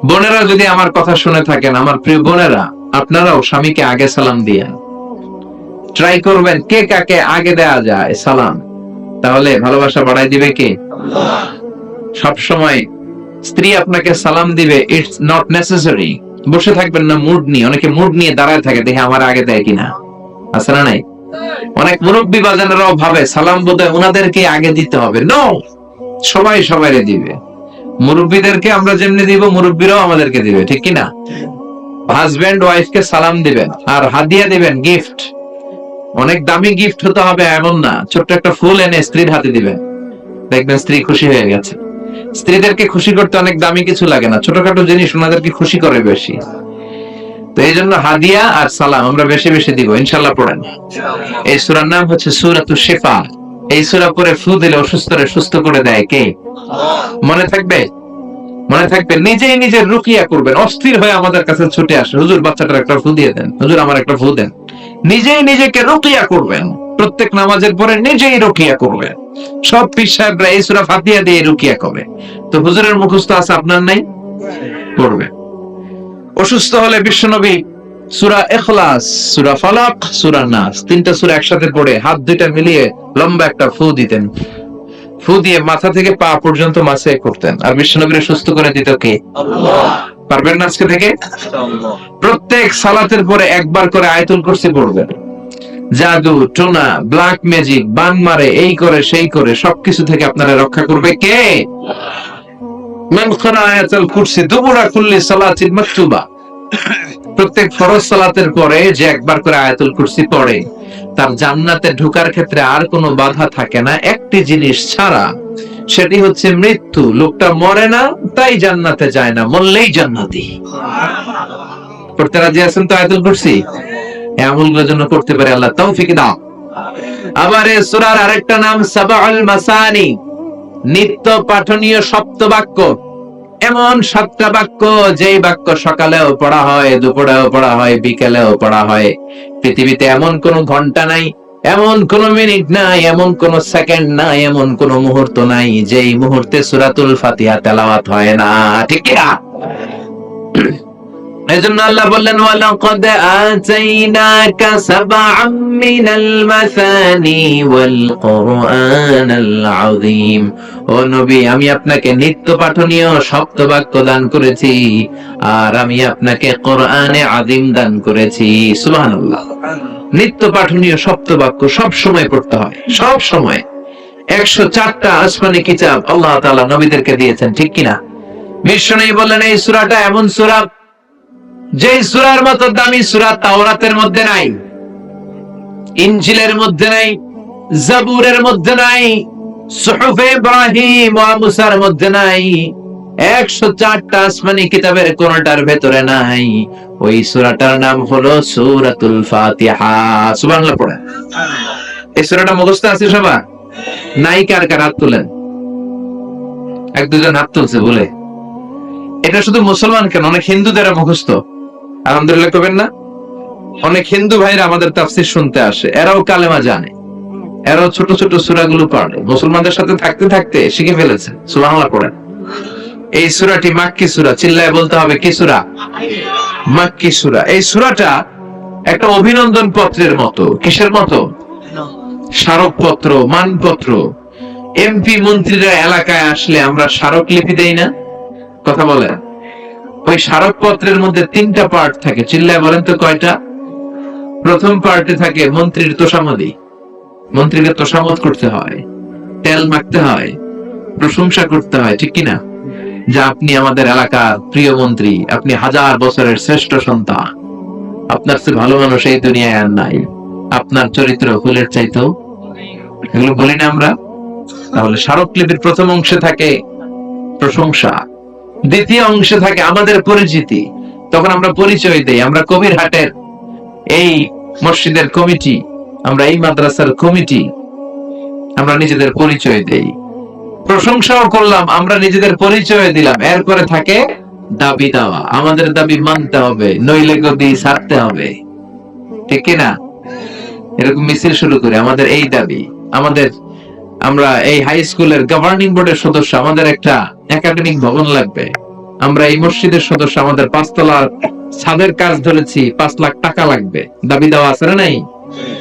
বোনেরা যদি আমার কথা শুনে থাকেন, আমার প্রিয় বোনেরা, আপনারাও স্বামীকে আগে সালাম দিয়েন। ট্রাই করবেন কে কাকে আগে দেয়া যায় সালাম, তাহলে ভালোবাসা বাড়াই দিবে কে? সব সময় স্ত্রী আপনাকে সালাম দিবে, ইটস নট নেসেসারি। বসে থাকবেন না মুড নিয়ে। অনেকে মুড নিয়ে দাঁড়ায় থাকে, দেখে আমার আগে দেয় কিনা, আছে না নাই? অনেক মুরব্বী বাজানেরাও ভাবে সালাম বোধহয় ওনাদেরকে আগে দিতে হবে। নো, সবাই সবাইরে দিবে। মুরব্বীদেরকে আমরা যেমনি দিব, মুরব্বীরাও আমাদেরকে দিবে, ঠিক কিনা? হাজবেন্ড ওয়াইফকে সালাম দিবেন আর হাদিয়া দিবেন, গিফট। অনেক দামি গিফট হতে হবে এমন না, ছোট্ট একটা ফুল এনে স্ত্রীর হাতে দিবেন, দেখবেন স্ত্রী খুশি হয়ে গেছে। স্ত্রীদেরকে খুশি করতে অনেক দামি কিছু লাগে না, ছোটখাটো জিনিস ওনাদেরকে খুশি করে বেশি। তো এই জন্য হাদিয়া আর সালাম আমরা বেশি বেশি দিব, ইনশাআল্লাহ পড়েন। এই সূরার নাম হচ্ছে সূরাতুশ শিফা। এই সূরা পড়ে ফু দিলে অসুস্থরে সুস্থ করে দেয় কে? মনে থাকবে? মনে থাকবে। নিজেই নিজের রুকিয়া করবেন। অস্থির হয়ে আমাদের কাছে ছুটে আসে, হুজুর বাচ্চাটার একটা ফু দিয়ে দেন, হুজুর আমার একটা ফু দেন। নিজেই নিজেকে রুকিয়া করবেন। প্রত্যেক নামাজের পরে নিজেই রুকিয়া করবেন। সব পীর সাহেবরা এই সূরা ফাতিহা দিয়ে রুকিয়া করে। তো হুজুরের মুখস্থ আছে, আপনার নাই? পড়বে। অসুস্থ হলে বিশ্বনবী সূরা ইখলাস, সূরা ফালাক, সূরা নাস, তিনটা সূরা একসাথে পড়ে হাত দুইটা মিলিয়ে লম্বা একটা ফু দিতেন। ফু দিয়ে মাথা থেকে পা পর্যন্ত মাসে করতেন। আর বিশ্বনবীর সুস্থ করে দিত কে? আল্লাহ। পারবেন না আজকে থেকে? প্রত্যেক সালাতের পরে একবার করে আয়াতুল কুরসি পড়বেন। জাদু টোনা ব্ল্যাক ম্যাজিক বান মারে এই করে সেই করে সবকিছু থেকে আপনারা রক্ষা করবে কে? মান ক্বারা আয়াতুল কুরসি দুবুরা কুল্লি সালাতিন মাকতুবা, প্রত্যেক ফরজ সালাতের পরে যে একবার করে আয়াতুল কুরসি পড়ে তার জান্নাতে ঢোকার ক্ষেত্রে আর কোনো বাধা থাকে না, একটি জিনিস ছাড়া, সেটি হচ্ছে মৃত্যু। লোকটা মরে না তাই জান্নাতে যায় না, মরলেই জান্নাতি। পড়তে রাজি আছেন তো আয়াতুল কুরসি? এই আমলগুলোর জন্য করতে পারে আল্লাহ তৌফিক দাও। আবার এই সূরার আরেকটা নাম সাবাউল মাসানি, নিত্য পাঠনীয় সপ্তবাক্য। এমন 7টা বাক্য যেই বাক্য সকালেও পড়া হয়, দুপুরেও পড়া হয়, বিকেলেও পড়া হয়। পৃথিবীতে এমন কোন ঘন্টা নাই, এমন কোন মিনিট নাই, এমন কোন সেকেন্ড নাই, এমন কোন মুহূর্ত নাই যেই মুহূর্তে সূরাতুল ফাতিহা তেলাওয়াত হয় না। ঠিক কি না? এজন্য আল্লাহ বললেন ওয়ালাকাদ আতাইনাকা সাবআম মিনাল মাসানি ওয়াল কুরআনাল আযীম। ও নবী, আমি আপনাকে নিত্য পাঠনীয় সপ্তবাক্য দান করেছি, আর আমি আপনাকে কোরআনে আযীম দান করেছি। সুবহানাল্লাহ। নিত্য পাঠনীয় সপ্তবাক্য সব সময় পড়তে হয়, সব সময়। 104টা আসমানি কিতাব আল্লাহ তাআলা নবীদেরকে দিয়েছেন, ঠিক কি না? বিশ্বনবী বললেন এই সূরাটা এমন সূরা যে সূরার মতো দামি সূরা তাওরাতের মধ্যে নাই, ইনজিলের মধ্যে নাই, জাবুরের মধ্যে নাই, সুহুফে ইব্রাহিম ওয়া মুসার মধ্যে নাই, 104টা আসমানি কিতাবের কোনটার ভেতরে নাই। ওই সূরাটার নাম হলো সূরাতুল ফাতিহা। সুবহানাল্লাহ পড়েন। এই সূরাটা মুখস্থ আছে সবার? নাই কার কার হাত তুলেন? এক দুজন হাত তুলছে বলে। এটা শুধু মুসলমান কেন, অনেক হিন্দুদের মুখস্থ। আলহামদুলিল্লাহ করবেন না? অনেক হিন্দু ভাইরা আমাদের তাফসীর শুনতে আসে, এরাও কালেমা জানে, এরাও ছোট ছোট সূরাগুলো পড়ে, মুসলমানদের সাথে থাকতে থাকতে শিখে ফেলেছে। সুবহানাল্লাহ পড়েন। এই সূরাটি মাক্কি সূরা, চিল্লায় বলতে হবে কি সূরা? মাক্কি সূরা। এই সূরাটা একটা অভিনন্দন পত্রের মতো। কিসের মতো? স্মারকপত্র, মানপত্র। এমপি মন্ত্রীরা এলাকায় আসলে আমরা স্মারকলিপি দেই না? কথা বলেন। ওই স্মারকপত্রের মধ্যে 3টা পার্ট থাকে, চিল্লায় বলেন তো কয়টা? প্রথম পার্টে থাকে মন্ত্রীর তোষামদি, মন্ত্রীকে তোষামত করতে হয়, তেল মাখতে হয়, প্রশংসা করতে হয়, ঠিক কিনা? যে আপনি আমাদের এলাকার প্রিয় মন্ত্রী, আপনি 1000 বছরের শ্রেষ্ঠ সন্তান, আপনার চেয়ে ভালো মানুষ এই দুনিয়ায় আর নাই, আপনার চরিত্র ফুলের চাইতেও। এগুলো বলি না আমরা? তাহলে স্মারকলিপির প্রথম অংশে থাকে প্রশংসা, দ্বিতীয় অংশে থাকে আমাদের পরিচিতি। তখন আমরা পরিচয় দেই, আমরা কবিরহাটের এই মসজিদের কমিটি, আমরা এই মাদ্রাসার কমিটি, আমরা নিজেদের পরিচয় দেই। প্রশংসাও করলাম, আমরা নিজেদের পরিচয় দিলাম। এরপরে থাকে দাবি দেওয়া, আমাদের দাবি মানতে হবে, নইলে গদি ছাড়তে হবে, ঠিক কিনা? এরকম মিছিল শুরু করে আমাদের এই দাবি, আমাদের, আমরা এই হাই স্কুলের গভর্নিং বোর্ডের সদস্য, আমাদের একটা একাডেমিক ভবন লাগবে। আমরা এই মসজিদের সদস্য, আমাদের 5 তলার ছাদের কাজ ধরেছি, 5 লাখ টাকা লাগবে। দাবি দেওয়া আছে না নাই?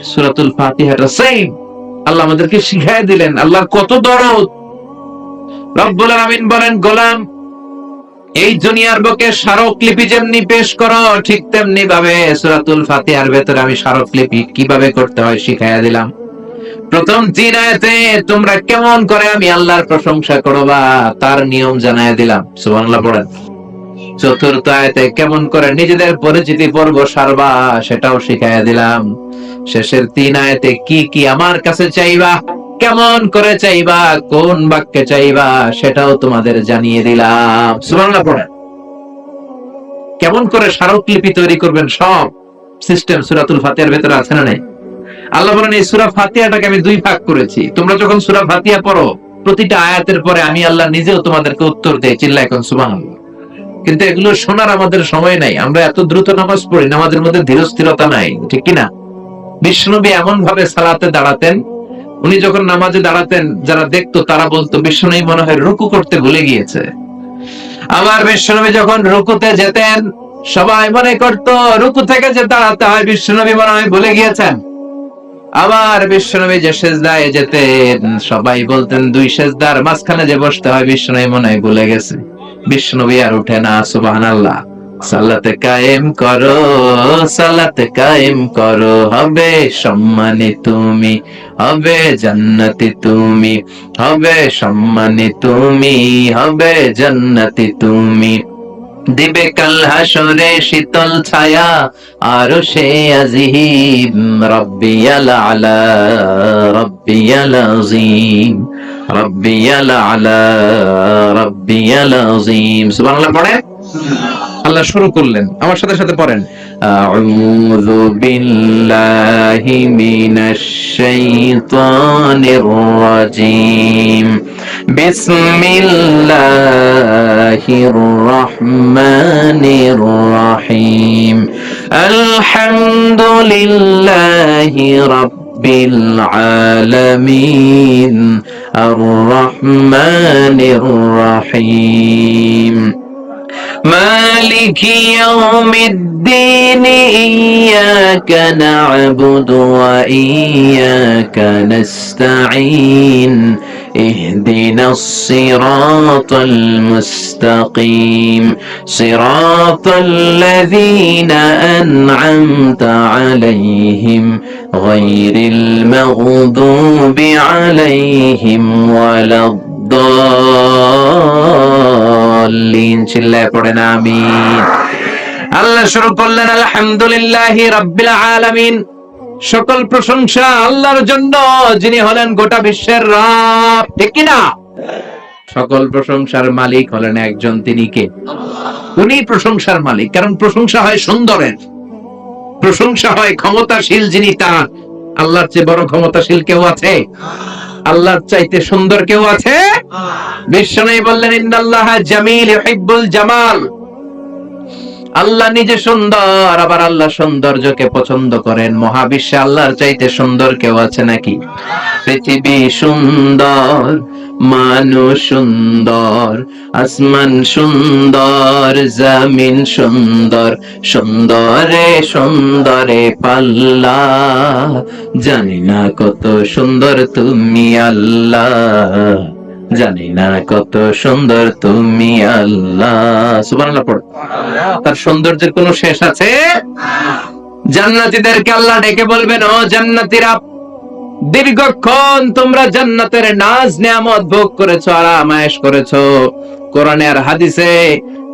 সূরাতুল ফাতিহাটা সেম। আল্লাহ আমাদেরকে শিখায় দিলেন। আল্লাহর কত দরদ। রব্বুল আলামিন বলেন, গোলাম, এই দুনিয়ার বুকে স্মারকলিপি যেমনি পেশ করো, ঠিক তেমনি ভাবে সূরাতুল ফাতিহার ভেতরে আমি স্মারকলিপি কিভাবে করতে হয় শিখাইয়া দিলাম। প্রথম 3 আয়াতে তোমরা কেমন করে আমি আল্লাহর প্রশংসা করবা তার নিয়ম জানাইয়া দিলাম। সুবহানাল্লাহ পড়েন। চতুর্থ আয়াতে কেমন করে নিজেদের পরিচিতি পর্ব সারবা সেটাও শিখাইয়া দিলাম। শেষের 3 আয়াতে কি কি আমার কাছে চাইবা, কেমন করে চাইবা, কোন বাক্যে চাইবা সেটাও তোমাদের জানিয়ে দিলাম। সুবহানাল্লাহ পড়েন। কেমন করে স্মারকলিপি তৈরি করবেন সব সিস্টেম সূরাতুল ফাতিহার ভেতরে আছে না নাই? আল্লাহ বলেন এই সূরা ফাতিহাটাকে আমি 2 ভাগ করেছি। তোমরা যখন সূরা ফাতিহা পড়ো, প্রতিটা আয়াতের পরে আমি আল্লাহ নিজেও তোমাদেরকে উত্তর দেই। চিল্লায় এখন সুবহানাল্লাহ। কিন্তু এগুলো শোনার আমাদের সময় নাই, আমরা এত দ্রুত নামাজ পড়ি, নামাজের মধ্যে ধীরস্থিরতা নাই, ঠিক কিনা? বিশ্বনবী এমন ভাবে সালাতে দাঁড়াতেন, উনি যখন নামাজে দাঁড়াতেন যারা দেখতো তারা বলতো বিশ্বনবী মনে হয় রুকু করতে ভুলে গিয়েছে। আবার বিশ্বনবী যখন রুকুতে যেতেন সবাই মনে করতো রুকু থেকে যে দাঁড়াতে হয় বিশ্বনবী মনে হয় ভুলে গিয়েছেন। আবার বিশ্বনবী যে সেজদায় যেতেন সবাই বলতেন 2 সেজদার মাঝখানে যে বসতে হয় বিশ্বনবী মনে হয় ভুলে গেছে। বিশ্বনবী আর উঠে না। সুবহানাল্লাহ। সালাত কায়েম করো, সালাত কায়েম করো, হবে সম্মানী তুমি, হবে জান্নাতি তুমি, হবে সম্মানী তুমি, হবে জান্নাতি তুমি। দিবে কাল হাসরে শীতল ছায়া আরশে আজিম, রব্বিয়াল আলা, রব্বিয়াল আযীম, রব্বিয়াল আলা, রব্বিয়াল আযীম। সুবহানাল্লাহ পড়ে। আল্লাহ শুরু করলেন, আমার সাথে সাথে পড়েন, আউযু বিল্লাহি মিনাশ শাইতানির রাজীম, বিসমিল্লাহির রহমানির রহিম, আলহামদুলিল্লাহি রাব্বিল আলামিন, আর রহমানির রহিম, مالك يوم الدين، إياك نعبد وإياك نستعين، اهدنا الصراط المستقيم، صراط الذين أنعمت عليهم غير المغضوب عليهم ولا الضالين। চিল্লায় পড়েন আমিন। আল্লাহ শুরু করলেন, আলহামদুলিল্লাহি রাব্বিল আলামিন, সকল প্রশংসা আল্লাহর জন্য, যিনি হলেন গোটা বিশ্বের রব। ঠিক কি না? সকল প্রশংসার মালিক হলেন একজন, তিনি কে? উনি প্রশংসার মালিক। কারণ প্রশংসা হয় সুন্দরের, প্রশংসা হয় ক্ষমতাশীল যিনি তার। আল্লাহর চেয়ে বড় ক্ষমতাশীল কেউ আছে? আল্লাহর চাইতে সুন্দর কেউ আছে? বিশ্বনবী বললেন, ইন্নাল্লাহা জামিল ইউহিব্বুল জামাল। আল্লাহ নিজে সুন্দর, আবার আল্লাহ সৌন্দর্যকে পছন্দ করেন। মহাবিশ্বে আল্লাহর চাইতে সুন্দর কেউ আছে নাকি? পৃথিবী সুন্দর, মানুষ সুন্দর, আসমান সুন্দর, জমিন সুন্দর, সুন্দরে সুন্দরে পাল্লা, জানি না কত সুন্দর তুমি আল্লাহ, জানি না কত সুন্দর তুমি আল্লাহ। সুবহানাল্লাহ পড়ো। তার সৌন্দর্যের কোনো শেষ আছে? জান্নাতীদেরকে আল্লাহ ডেকে বলবেন, ও জান্নাতীরা, দীর্ঘক্ষণ তোমরা জান্নাতের নাজ নেয়ামত ভোগ করেছো, আরাম আয়েশ করেছো। কোরআনে আর হাদিসে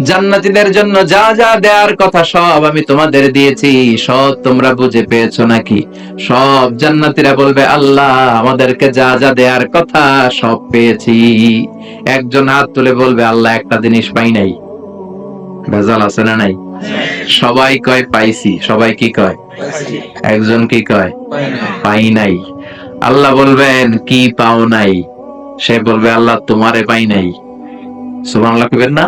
জান্নাতীদের জন্য যা যা দেওয়ার কথা সব আমি তোমাদের দিয়েছি, সব তোমরা বুঝে পেয়েছো নাকি? সব জান্নাতীরা বলবে, আল্লাহ আমাদেরকে যা যা দেওয়ার কথা সব পেয়েছি। একজন হাত তুলে বলবে, আল্লাহ একটা জিনিস পাই নাই। ভেজাল আছে না নাই? সবাই কয় পাইছি। সবাই কি কয়? একজন কি কয়? পাই নাই। আল্লাহ বলবেন, কি পাও নাই? সে বলবে, আল্লাহ তোমারে পাই নাই। সুবহানাল্লাহ কইবেন না?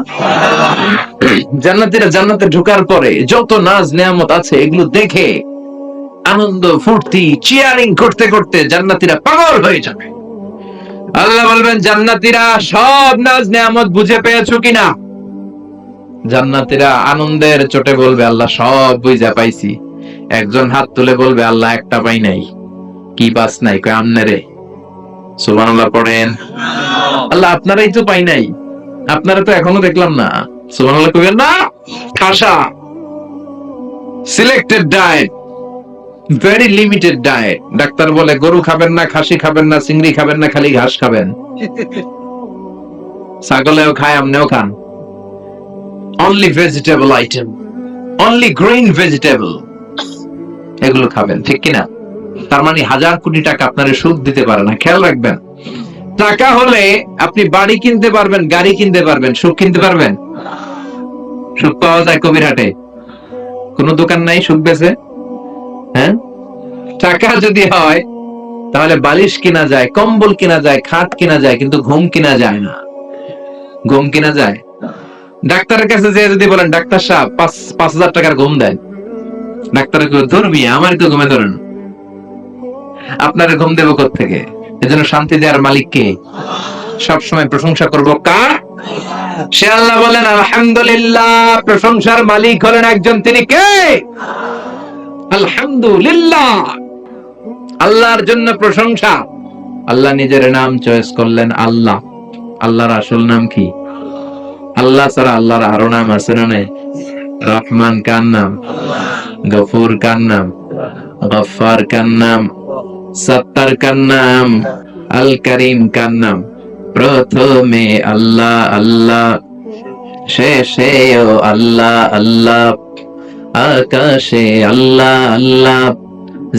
জান্নাতীরা জান্নাতে ঢোকার পরে যত নাজ নেয়ামত আছে এগুলো দেখে আনন্দ ফুর্তি চিয়ারিং করতে করতে জান্নাতীরা পাগল হয়ে যাবে। আল্লাহ বলবেন, জান্নাতীরা সব নাজ নেয়ামত বুঝে পেয়েছো কিনা? জান্নাতীরা আনন্দের চোটে বলবে, আল্লাহ সব বুঝা পাইছি। একজন হাত তুলে বলবে, আল্লাহ একটা পাই নাই। কি পাস নাই? কয় আমনেরে। সুবহানাল্লাহ পড়েন। আল্লাহ আপনারাই তো পাই নাই, আপনারা তো এখনো দেখলাম না। সুবহানাল্লাহ কইবেন না? খাসা selected diet, very limited diet. Doctor বলে গরু খাবেন না, খাসি খাবেন না, চিংড়ি খাবেন না, খালি ঘাস খাবেন। ছাগলেও খায়, আমনেও খান। Only vegetable item, only green vegetable, এগুলো খাবেন। ঠিক কিনা? তার মানে 1000 কোটি টাকা আপনারে সুখ দিতে পারে না। খেয়াল রাখবেন, টাকা হলে আপনি বাড়ি কিনতে পারবেন, গাড়ি কিনতে পারবেন, সুখ কিনতে পারবেন? সুখ পাওয়া যায় কবিরহাটে? কোন দোকান নাই সুখ বেচে? হ্যাঁ, টাকা যদি হয় তাহলে বালিশ কিনা যায়, কম্বল কিনা যায়, খাট কিনা যায়, কিন্তু ঘুম কিনা যায় না। ঘুম কিনা যায়? ডাক্তারের কাছে যে যদি বলেন, ডাক্তার সাহেব 5,000 টাকার ঘুম দেন, ডাক্তার ধরবি, আমার তো ঘুমে ধরেন, আপনার ঘুম দেবো কোত্থেকে? এজন্য শান্তি দেওয়ার মালিক কে? সবসময় প্রশংসা করবো কার? সে আল্লাহ বলেন, আলহামদুলিল্লাহ, প্রশংসার মালিক হলেন একজন, তিনি কে? আলহামদুলিল্লাহ, আল্লাহর জন্য প্রশংসা। আল্লাহ নিজের নাম চয়েস করলেন আল্লাহ। আল্লাহর আসল নাম কি? আল্লাহ ছাড়া আল্লাহর আরো নাম আছে না নাই? রহমান কার নাম? গফুর কার নাম? গফফার কার নাম? সত্তার কার নাম? আল করিম কার নাম? প্রথমে আল্লাহ আল্লাহ, শেষেও আল্লাহ আল্লাহ, আকাশে আল্লাহ আল্লাহ,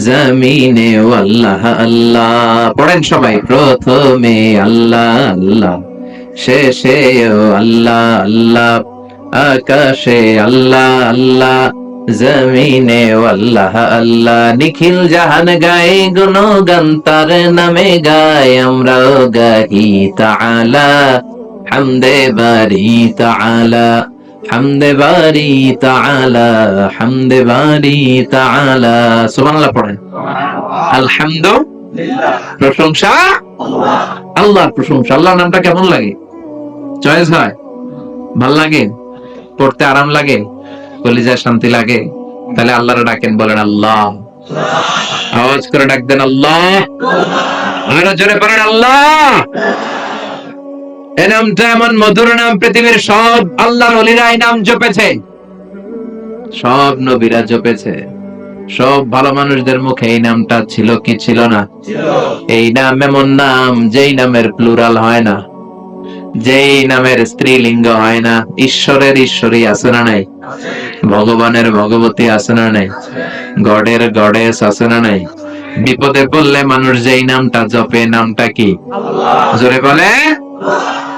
জমিনে আল্লাহ আল্লাহ। পড়েন সবাই, প্রথমে আল্লাহ আল্লাহ, শেষেও আল্লাহ আল্লাহ, আকাশে আল্লাহ আল্লাহ, জমিনে আল্লাহ আল্লাহ। নিখিল জাহান গায়ে গুণগান তার নামে গায়, আমরাও গাহি তাআলা হামদে বারি তাআলা, হামদে বারি তাআলা, হামদে বারি তাআলা। সুবহানাল্লাহ পড়েন। আলহামদুলিল্লাহ, প্রশংসা আল্লাহর, প্রশংসা। আল্লাহর নামটা কেমন লাগে? চয়েস হয়? ভাল লাগে? পড়তে আরাম লাগে? কলিজায় শান্তি লাগে? তাহলে আল্লাহরে ডাকেন, বলেন আল্লাহ। আওয়াজ করে ডাক দেন আল্লাহ। আরো জোরে পড়েন আল্লাহ। এই নামটা এমন মধুর নাম, পৃথিবীর সব আল্লাহর ওলিরা এই নাম জপেছে, সব নবীরা জপেছে, সব ভালো মানুষদের মুখে এই নামটা ছিল কি ছিল না? এই নাম এমন নাম যেই নামের প্লুরাল হয় না, যেই নামের স্ত্রীলিঙ্গ হয় না। ঈশ্বরের ঈশ্বরী আছে না নাই? ভগবানের ভগবতী আছে না নাই? গডের গডেস আছে না নাই? বিপদে পড়লে মানুষ যেই নামটা জপে, নামটা কি? জোরে বলে।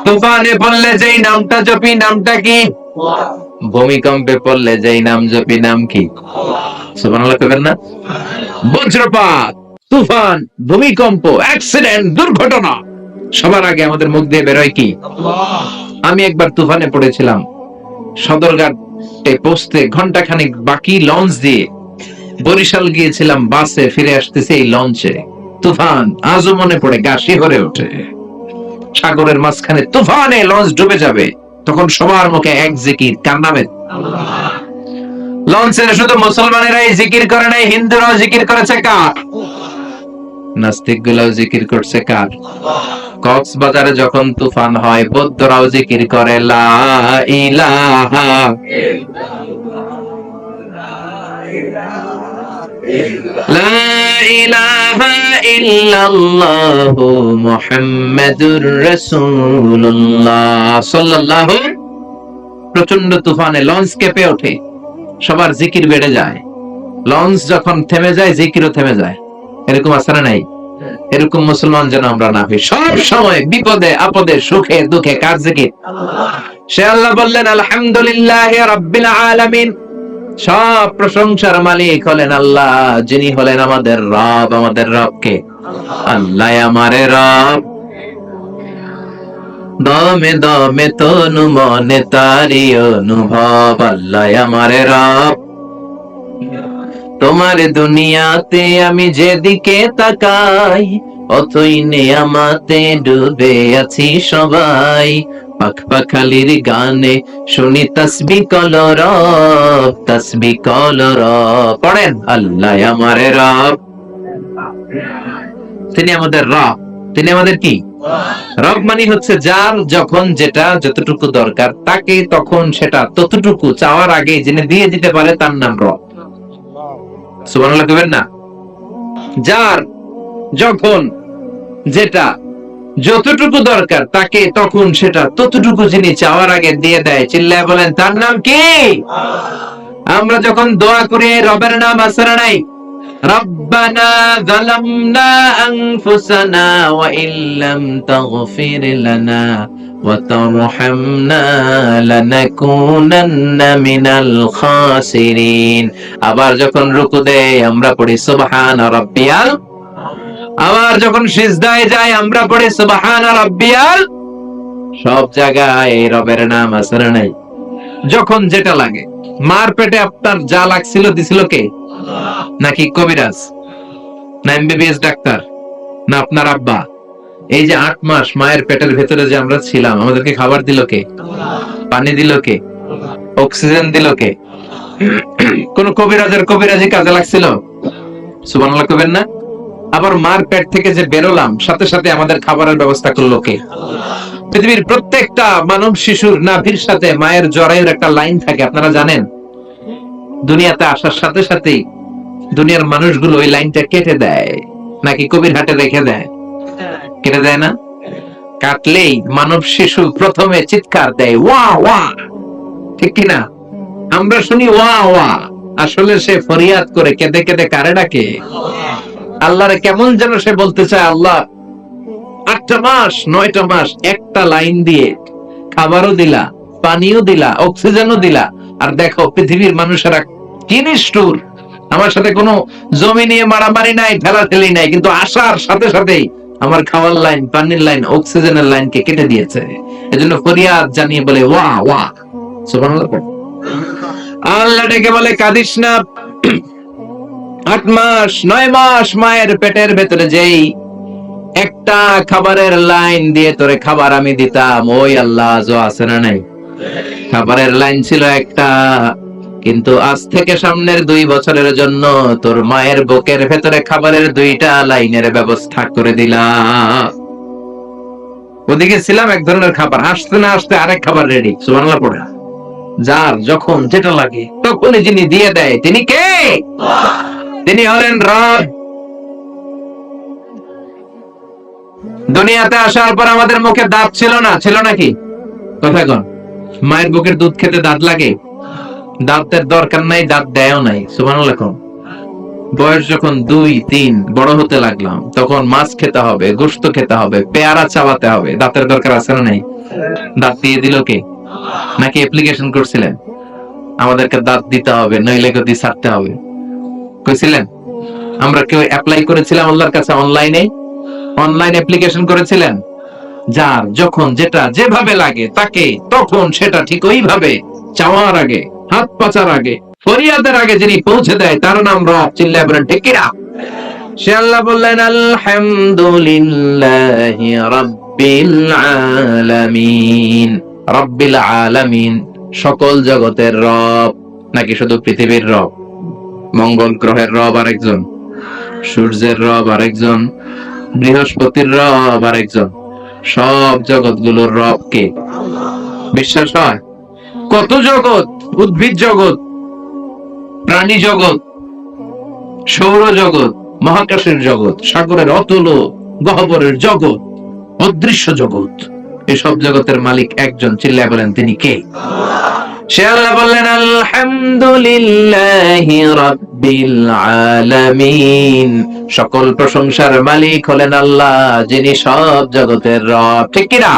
তুফানে পড়লে যেই নামটা জপি, নামটা কি? ভূমিকম্পে পড়লে যেই নাম জপি, নাম কি? সুবহানাল্লাহ কইবেন না? বজ্রপাত, তুফান, ভূমিকম্প, অ্যাক্সিডেন্ট, দুর্ঘটনা, সবার আগে আমাদের মুখ দিয়ে বেরোয় কি? আমি একবার তুফানে পড়েছিলাম, সদরঘাটে পৌঁছতে ঘন্টাখানিক বাকি লঞ্চ দিয়ে বরিশাল গিয়েছিলাম, বাসে ফিরে আসতেছে এই লঞ্চে তুফান। আজও মনে পড়ে, গা শিহরে ওঠে। সাগরের মাঝখানে তুফানে লঞ্চ ডুবে যাবে, তখন সবার মুখে এক জিকির, কার নামে? লঞ্চের শুধু মুসলমানেরাই জিকির করে নাই, হিন্দুরাও জিকির করেছে। কার? নাস্তিক গুলাও জিকির করছে। কার? কক্সবাজারে যখন তুফান হয়, বৌদ্ধরাও জিকির করে লা ইলাহা লা ইলাহা ইল্লাল্লাহু মুহাম্মাদুর রাসূলুল্লাহ সাল্লাল্লাহু। প্রচন্ড তুফানে লঞ্চ কেঁপে ওঠে, সবার জিকির বেড়ে যায়। লঞ্চ যখন থেমে যায়, জিকিরও থেমে যায়। এরকম আছে না নাই? এরকম মুসলমান যেন আমরা না হই। সব সময় বিপদে আপদে সুখে দুঃখে কার জিকির? সে আল্লাহ বললেন আলহামদুলিল্লাহি রাব্বিল আলামিন। সব প্রশংসার মালিক হলেন আল্লাহ, যিনি হলেন আমাদের রব। আমাদের রবকে? আল্লাহ আমারে রব, দমে দমে তনু মনে তারি অনুভব। আল্লাহ আমারে রব, তোমার দুনিয়াতে আমি যেদিকে তাকাই, অতই নেয়ামাতে ডুবে আছি সবাই। পাখ পাখালির গানে শুনি তাসবিহ কলরব, তাসবিহ কলরব। পড়েন আল্লাহ আমারে রব, তিনি আমাদের রব। তিনি আমাদের কি? রব মানে হচ্ছে যার যখন যেটা যতটুকু দরকার, তাকে তখন সেটা ততটুকু চাওয়ার আগে যিনি দিয়ে দিতে পারে, তার নাম রব। সুবহানাল্লাহ কইবেন না? যার যখন যেটা যতটুকু দরকার, তাকে তখন সেটা ততটুকু যিনি চাওয়ার আগে দিয়ে দেয়, চিল্লায় বলেন তার নাম কি? আমরা যখন দোয়া করি, রবের নাম আছে না নাই? রব্বানা যালামনা আনফুসানা ওয়া ইল্লাম তাগফির লানা ওয়া তারহামনা লানাকুনান্না মিনাল খাসিরিন। আবার যখন রুকু দেই, আমরা পড়ি সুবহানা রাব্বিয়াল। আবার যখন সিজদায় যাই, আমরা পড়ি সুবহানা রাব্বিয়াল। সব জায়গায় রবের নাম আছে না নাই? যখন যেটা লাগে। মার পেটে আপনার যা লাগছিল, দিছিল কে? নাকি কবিরাজ, না এমবিবিএস ডাক্তার, না আপনার আব্বা? এই যে 8 মাস মায়ের পেটের ভেতরে যে আমরা ছিলাম, আমাদেরকে খাবার দিল কে? পানি দিল কে? অক্সিজেন দিল কে? কোন কবিরাজের কবিরাজি কাজে লাগছিল? সুবহানাল্লাহ কইবেন না? আবার মার পেট থেকে যে বেরোলাম, সাথে সাথে আমাদের খাবারের ব্যবস্থা করলো কে? পৃথিবীর প্রত্যেকটা মানব শিশুর নাভির সাথে মায়ের জরায়ুর একটা লাইন থাকে, আপনারা জানেন? দুনিয়াতে আসার সাথে সাথেই দুনিয়ার মানুষগুলো ওই লাইনটা কেটে দেয়, নাকি কবির হাটে রেখে দেয়? কেটে দেয় না? কাটলেই মানব শিশু প্রথমে চিৎকার দেয়, ওয়া ওয়া, ঠিক কিনা? আমরা শুনি ওয়া ওয়া, আসলে সে ফরিয়াদ করে কেঁদে কেঁদে কারে ডাকে? আল্লাহরে কেমন যেন সে বলতে চায়, আল্লাহ 8টা মাস 9টা মাস একটা লাইন দিয়ে খাবারও দিলা, পানিও দিলা, অক্সিজেনও দিলা, আর দেখো পৃথিবীর মানুষেরা কি নিষ্ঠুর, আমার সাথে কোনো জমি নিয়ে মারামারি নাই, ঠেলাঠেলি নাই, কিন্তু আসার সাথে সাথেই আমার খাওয়ার লাইন, পানির লাইন, অক্সিজেনের লাইনকে কেটে দিয়েছে। এজন্য ফরিয়াদ জানিয়ে বলে ওয়া ওয়া, সুবহানাল্লাহ। আল্লাহ ডেকে বলে, কাঁদিস না। 8 মাস 9 মাস মায়ের পেটের ভেতরে যেই একটা খাবারের লাইন দিয়ে তোরে খাবার আমি দিতাম, ওই আল্লাহ আজও আছে না নাই? খাবারের লাইন ছিল একটা, কিন্তু আজ থেকে সামনের 2 বছরের জন্য তোর মায়ের বুকের ভেতরে খাবারের 2টা লাইনের ব্যবস্থা করে দিলাম। ওদিকে ছিলাম এক ধরনের খাবার, আসতে না আসতে আরেক খাবার রেডি। সুবহানাল্লাহ পড়ে। যার যখন যেটা লাগে তখনই যিনি দিয়ে দেয়, তিনি কে? তিনি হলেন রব। দুনিয়াতে আসার পর আমাদের মুখে দাঁত ছিল না, ছিল নাকি? কথা কন। মায়ের বুকের দুধ খেতে দাঁত লাগে? দাঁতের দরকার নাই, দাঁত দেয়ও নাই। সুবহানাল্লাহ। বয়স যখন 2-3 বড় হতে লাগলাম, তখন মাছ খেতে হবে, গোশত খেতে হবে, পেয়ারা চাবাতে হবে, দাঁতের দরকার আছে না নাই? দাঁত দিয়ে দিল কে? নাকি অ্যাপ্লিকেশন করছিলেন আমাদেরকে দাঁত দিতে হবে, নইলে গদি ছাড়তে হবে? কইছিলেন? আমরা কেউ অ্যাপ্লাই করেছিলাম আল্লাহর কাছে অনলাইনে? অনলাইন অ্যাপ্লিকেশন করেছিলেন? যার যখন যেটা যেভাবে লাগে তাকে তখন সেটা ঠিক ওইভাবে চাওয়ার আগে, হাত পাচার আগে, ফরিয়াদের আগে যিনি পৌঁছে দেয় তার নাম রব। চিল্লায় বলেন ঠিক কিনা? সে আল্লাহ বললেন, আলহামদুলিল্লাহি রাব্বিল আলামিন। রাব্বিল আলামিন, সকল জগতের রব। নাকি শুধু পৃথিবীর রব? মঙ্গল গ্রহের রব আরেকজন, সূর্যের রব আরেকজন, বৃহস্পতির রব আরেকজন, সব জগৎগুলোর রব কে? বিশ্বাস হয়? কত জগৎ, উদ্ভিদ জগৎ, প্রাণী জগৎ, সৌর জগৎ, মহাকাশের জগৎ, সাগরের অতল গহ্বরের জগৎ, অদৃশ্য জগৎ, এসব জগতের মালিক একজন। চিল্লায় বলেন তিনি কে? সে আল্লাহ বললেন, আলহামদুলিল্লাহি রাব্বিল আলামিন। সকল প্রশংসার মালিক হলেন আল্লাহ, যিনি সব জগতের রব। ঠিক কিনা?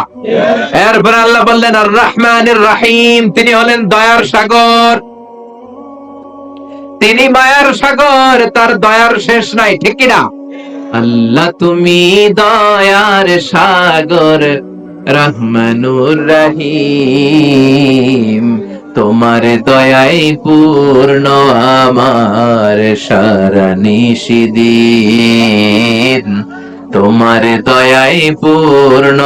এরপর আল্লাহ বললেন, আর রহমানির রহিম। তিনি হলেন দয়ার সাগর, তিনি মায়ার সাগর, তার দয়ার শেষ নাই। ঠিক কিনা? আল্লাহ তুমি দয়ার সাগর, রহমানুর রহিম। তোমার দয়াই পূর্ণ আমার সারা নিশিদিন। তোমার দয়াই পূর্ণ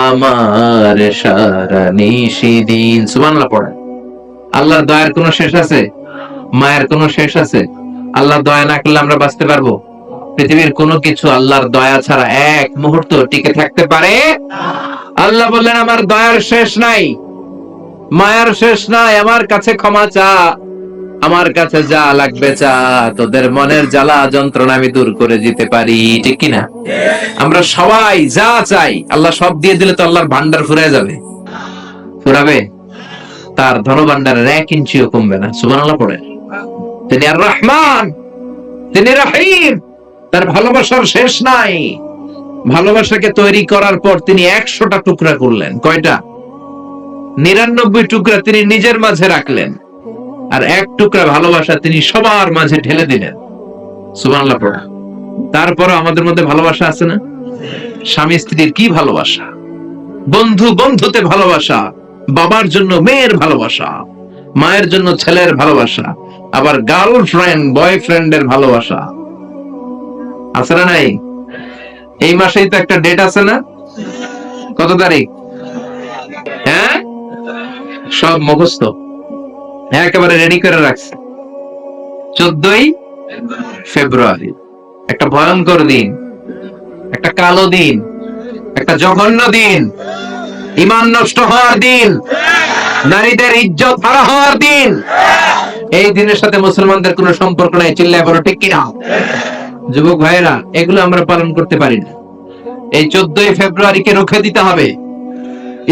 আমার সারা নিশিদিন। সুবহানাল্লাহ পড়ে। আল্লাহর দয়ার কোনো শেষ আছে? মায়ের কোনো শেষ আছে? আল্লাহর দয়া না করলে আমরা বাঁচতে পারবো? পৃথিবীর কোনো কিছু আল্লাহর দয়া ছাড়া এক মুহূর্ত টিকে থাকতে পারে? আল্লাহ বললেন, আমার দয়ার শেষ নাই, মায়ার শেষ নাই, আমার কাছে ক্ষমা চা, আমার কাছে যা লাগবে চা, তোদের মনের জ্বালা যন্ত্রণা আমি দূর করে দিতে পারি। ঠিক কিনা? আমরা সবাই যা চাই আল্লাহ সব দিয়ে দিলে তো আল্লাহর ভান্ডার ফুরায় যাবে? ফুরাবে? তার ধন ভান্ডারের 1 ইঞ্চিও কমবে না। সুবহানাল্লাহ পড়ে। তিনি আর রহমান, তিনি রহিম, তার ভালোবাসার শেষ নাই। ভালোবাসাকে তৈরি করার পর তিনি 100টা টুকরা করলেন। কয়টা? 99 টুকরা তিনি নিজের মাঝে রাখলেন, আর 1 টুকরা ভালোবাসা তিনি সবার মাঝে ঢেলে দিলেন। সুবহানাল্লাহ পড়া। তারপর আমাদের মধ্যে ভালোবাসা আছে না? স্বামী স্ত্রীর কি ভালোবাসা, বন্ধু বন্ধুতে ভালোবাসা, বাবার জন্য মেয়ের ভালোবাসা, মায়ের জন্য ছেলের ভালোবাসা, আবার গার্লফ্রেন্ড বয়ফ্রেন্ডের ভালোবাসা আছে না নাই? এই মাসেই তো একটা ডেট আছে না? কত তারিখ? হ্যাঁ, সব মুখস্থ, একেবারে রেডি করে রাখছে। 14ই ফেব্রুয়ারি, একটা ভয়ঙ্কর দিন, একটা কালো দিন, একটা জঘন্য দিন, ঈমান নষ্ট হওয়ার দিন, নারীদের ইজ্জত হারা হওয়ার দিন, এই দিনের সাথে মুসলমানদের কোনো সম্পর্ক নাই, চিল্লায় বলো ঠিক কিনা? যুবক ভাইয়েরা, এগুলো আমরা পালন করতে পারি না। এই 14ই ফেব্রুয়ারিকে রুখে দিতে হবে।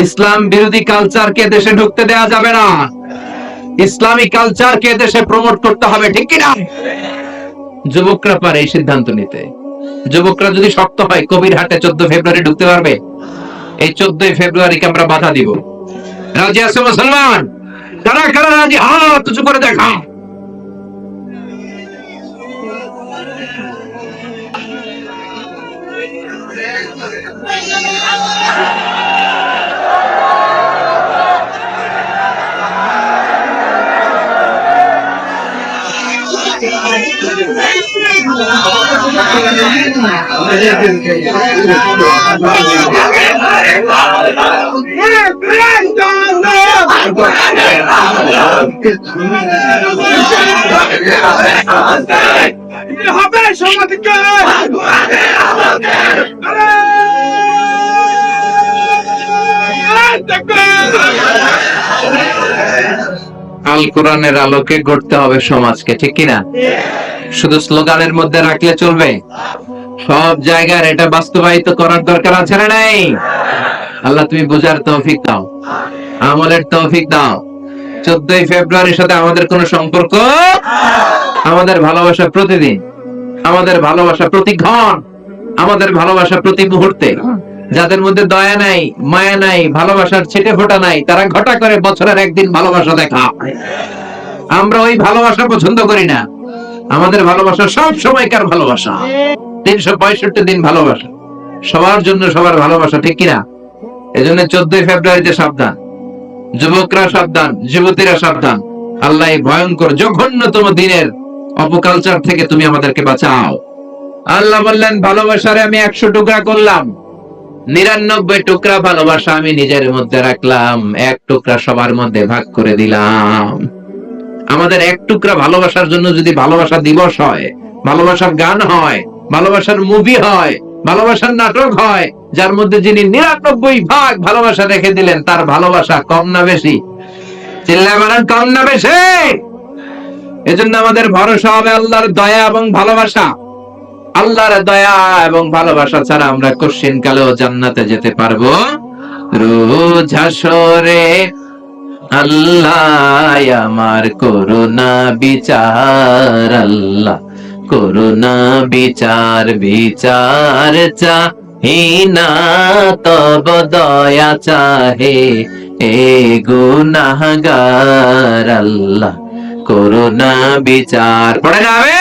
ইসলাম বিরোধী কালচারকে দেশে ঢুকতে দেওয়া যাবে না। ইসলামী কালচারকে দেশে প্রমোট করতে হবে, ঠিক কিনা? যুবকরা পারে এই সিদ্ধান্ত নিতে। যুবকরা যদি শক্ত হয়, কবিরহাটে 14 ফেব্রুয়ারি ঢুকতে পারবে। এই 14ই ফেব্রুয়ারিকে আমরা বাধা দিব। রাজি আছে মুসলমান? কারা কারা রাজি হাত উঁচু করে দেখা। আল কোরআনের আলোকে গড়তে হবে সমাজকে, ঠিক কিনা? শুধু স্লোগানের মধ্যে রাখলে চলবে? সব জায়গায় এটা বাস্তবায়িত করার দরকার আছে না নাই? আল্লাহ তুমি বুঝার তৌফিক দাও, আমলের তৌফিক দাও। 14ই ফেব্রুয়ারির সাথে আমাদের কোনো সম্পর্ক, আমাদের ভালোবাসা প্রতিদিন, আমাদের ভালোবাসা প্রতি ক্ষণ, আমাদের ভালোবাসা প্রতি মুহূর্তে। যাদের মধ্যে দয়া নাই, মায়া নাই, ভালোবাসার ছিটে ফোঁটা নাই, তারা ঘটা করে বছরের একদিন ভালোবাসা দেখা। আমরা ওই ভালোবাসা পছন্দ করি না। আমাদের ভালোবাসা সব সময়কার ভালোবাসা, 365 দিন ভালোবাসা, সবার জন্য সবার ভালোবাসা, ঠিক কিনা? এজন্য 14ই ফেব্রুয়ারিতে সাবধান, যুবকরা সাবধান, যুবতীরা সাবধান। আল্লাহ এই ভয়ঙ্কর জঘন্যতম দিনের অপকালচার থেকে তুমি আমাদেরকে বাঁচাও। আল্লাহ বললেন, ভালোবাসারে আমি 100 টুকরা করলাম, 99 টুকরা ভালোবাসা আমি নিজের মধ্যে রাখলাম, 1 টুকরা সবার মধ্যে ভাগ করে দিলাম। আমাদের 1 টুকরা ভালোবাসার জন্য যদি ভালোবাসা দিবস হয়, ভালোবাসার গান হয়, ভালোবাসার মুভি হয়, ভালোবাসার নাটক হয়, যার মধ্যে যিনি 99 ভাগ ভালোবাসা রেখে দিলেন, তার ভালোবাসা কম না বেশি? চিল্লায় বলেন, কম না বেশি? এজন্য আমাদের ভরসা হবে আল্লাহর দয়া এবং ভালোবাসা। আল্লাহর দয়া এবং ভালোবাসা ছাড়া আমরা কোশ্চিন কালেও জান্নাতে যেতে পারবো? রোজ হাসরে আল্লাহ আমার করুণা বিচার, আল্লাহ করুণা বিচার, বিচার চাহিনা তব দয়া চাহে এ গুনাহগার, আল্লাহ করুণা বিচার। পড়ে যাবে।